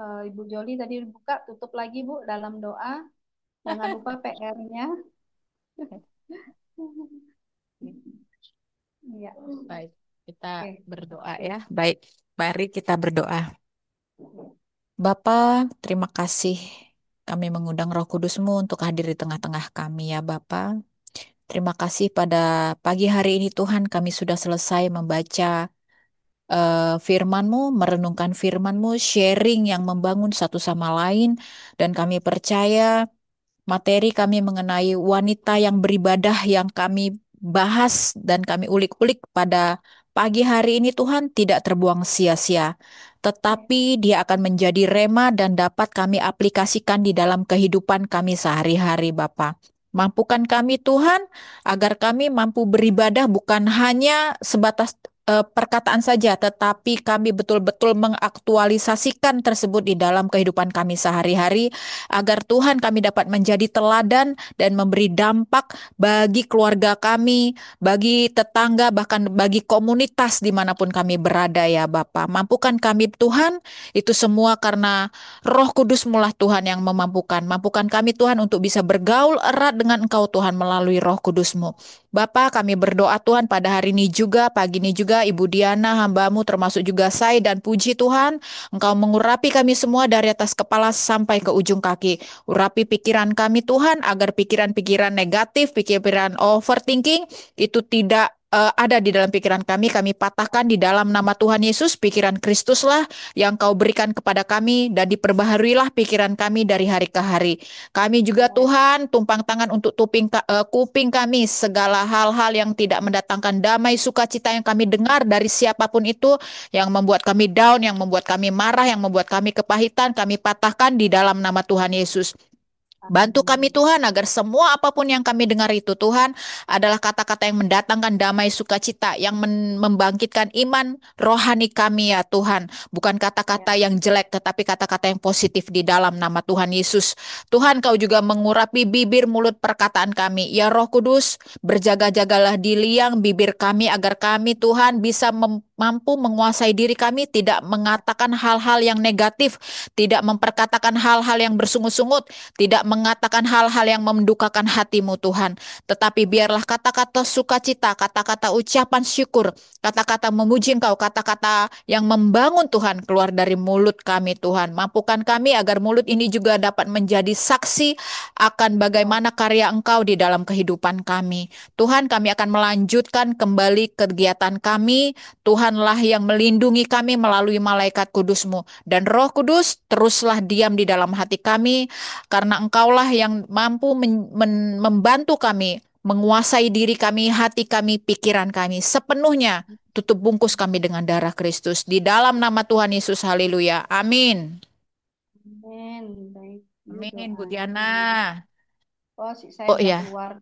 Ibu Joli tadi buka, tutup lagi Bu dalam doa. Jangan lupa PR-nya. Iya. Baik, kita Oke. berdoa ya. Baik, mari kita berdoa. Bapa, terima kasih kami mengundang Roh Kudus-Mu untuk hadir di tengah-tengah kami ya Bapa. Terima kasih pada pagi hari ini Tuhan kami sudah selesai membaca firman-Mu, merenungkan firman-Mu, sharing yang membangun satu sama lain. Dan kami percaya materi kami mengenai wanita yang beribadah yang kami bahas dan kami ulik-ulik pada pagi hari ini Tuhan tidak terbuang sia-sia. Tetapi dia akan menjadi rema dan dapat kami aplikasikan di dalam kehidupan kami sehari-hari Bapa. Mampukan kami Tuhan agar kami mampu beribadah bukan hanya sebatas perkataan saja, tetapi kami betul-betul mengaktualisasikan tersebut di dalam kehidupan kami sehari-hari, agar Tuhan kami dapat menjadi teladan dan memberi dampak bagi keluarga kami, bagi tetangga, bahkan bagi komunitas dimanapun kami berada ya Bapa. Mampukan kami Tuhan, itu semua karena Roh Kudus mulah Tuhan yang memampukan. Mampukan kami Tuhan untuk bisa bergaul erat dengan Engkau Tuhan melalui Roh Kudus-Mu. Bapak, kami berdoa Tuhan pada hari ini juga, pagi ini juga, Ibu Diana, hambamu termasuk juga saya dan puji Tuhan, Engkau mengurapi kami semua dari atas kepala sampai ke ujung kaki. Urapi pikiran kami Tuhan, agar pikiran-pikiran negatif, pikiran overthinking, itu tidak ada di dalam pikiran kami. Kami patahkan di dalam nama Tuhan Yesus, pikiran Kristuslah yang Kau berikan kepada kami, dan diperbaharuilah pikiran kami dari hari ke hari. Kami juga Tuhan tumpang tangan untuk kuping kami segala hal-hal yang tidak mendatangkan damai sukacita yang kami dengar dari siapapun itu, yang membuat kami down, yang membuat kami marah, yang membuat kami kepahitan, kami patahkan di dalam nama Tuhan Yesus. Bantu kami Tuhan agar semua apapun yang kami dengar itu Tuhan adalah kata-kata yang mendatangkan damai sukacita, yang membangkitkan iman rohani kami ya Tuhan. Bukan kata-kata yang jelek tetapi kata-kata yang positif di dalam nama Tuhan Yesus. Tuhan, Kau juga mengurapi bibir mulut perkataan kami. Ya Roh Kudus, berjaga-jagalah di liang bibir kami agar kami Tuhan bisa mampu menguasai diri kami, tidak mengatakan hal-hal yang negatif, tidak memperkatakan hal-hal yang bersungut-sungut, tidak mengatakan hal-hal yang mendukakan hatimu Tuhan. Tetapi biarlah kata-kata sukacita, kata-kata ucapan syukur, kata-kata memuji Engkau, kata-kata yang membangun Tuhan keluar dari mulut kami Tuhan. Mampukan kami agar mulut ini juga dapat menjadi saksi akan bagaimana karya Engkau di dalam kehidupan kami. Tuhan, kami akan melanjutkan kembali kegiatan kami. Tuhanlah yang melindungi kami melalui malaikat kudus-Mu. Dan Roh Kudus teruslah diam di dalam hati kami, karena Engkaulah yang mampu membantu kami menguasai diri kami, hati kami, pikiran kami sepenuhnya. Tutup bungkus kami dengan darah Kristus. Di dalam nama Tuhan Yesus, haleluya. Amin. Amin. Baik, ini Amin, Bu doanya. Diana. Oh, saya Oh udah ya, keluar.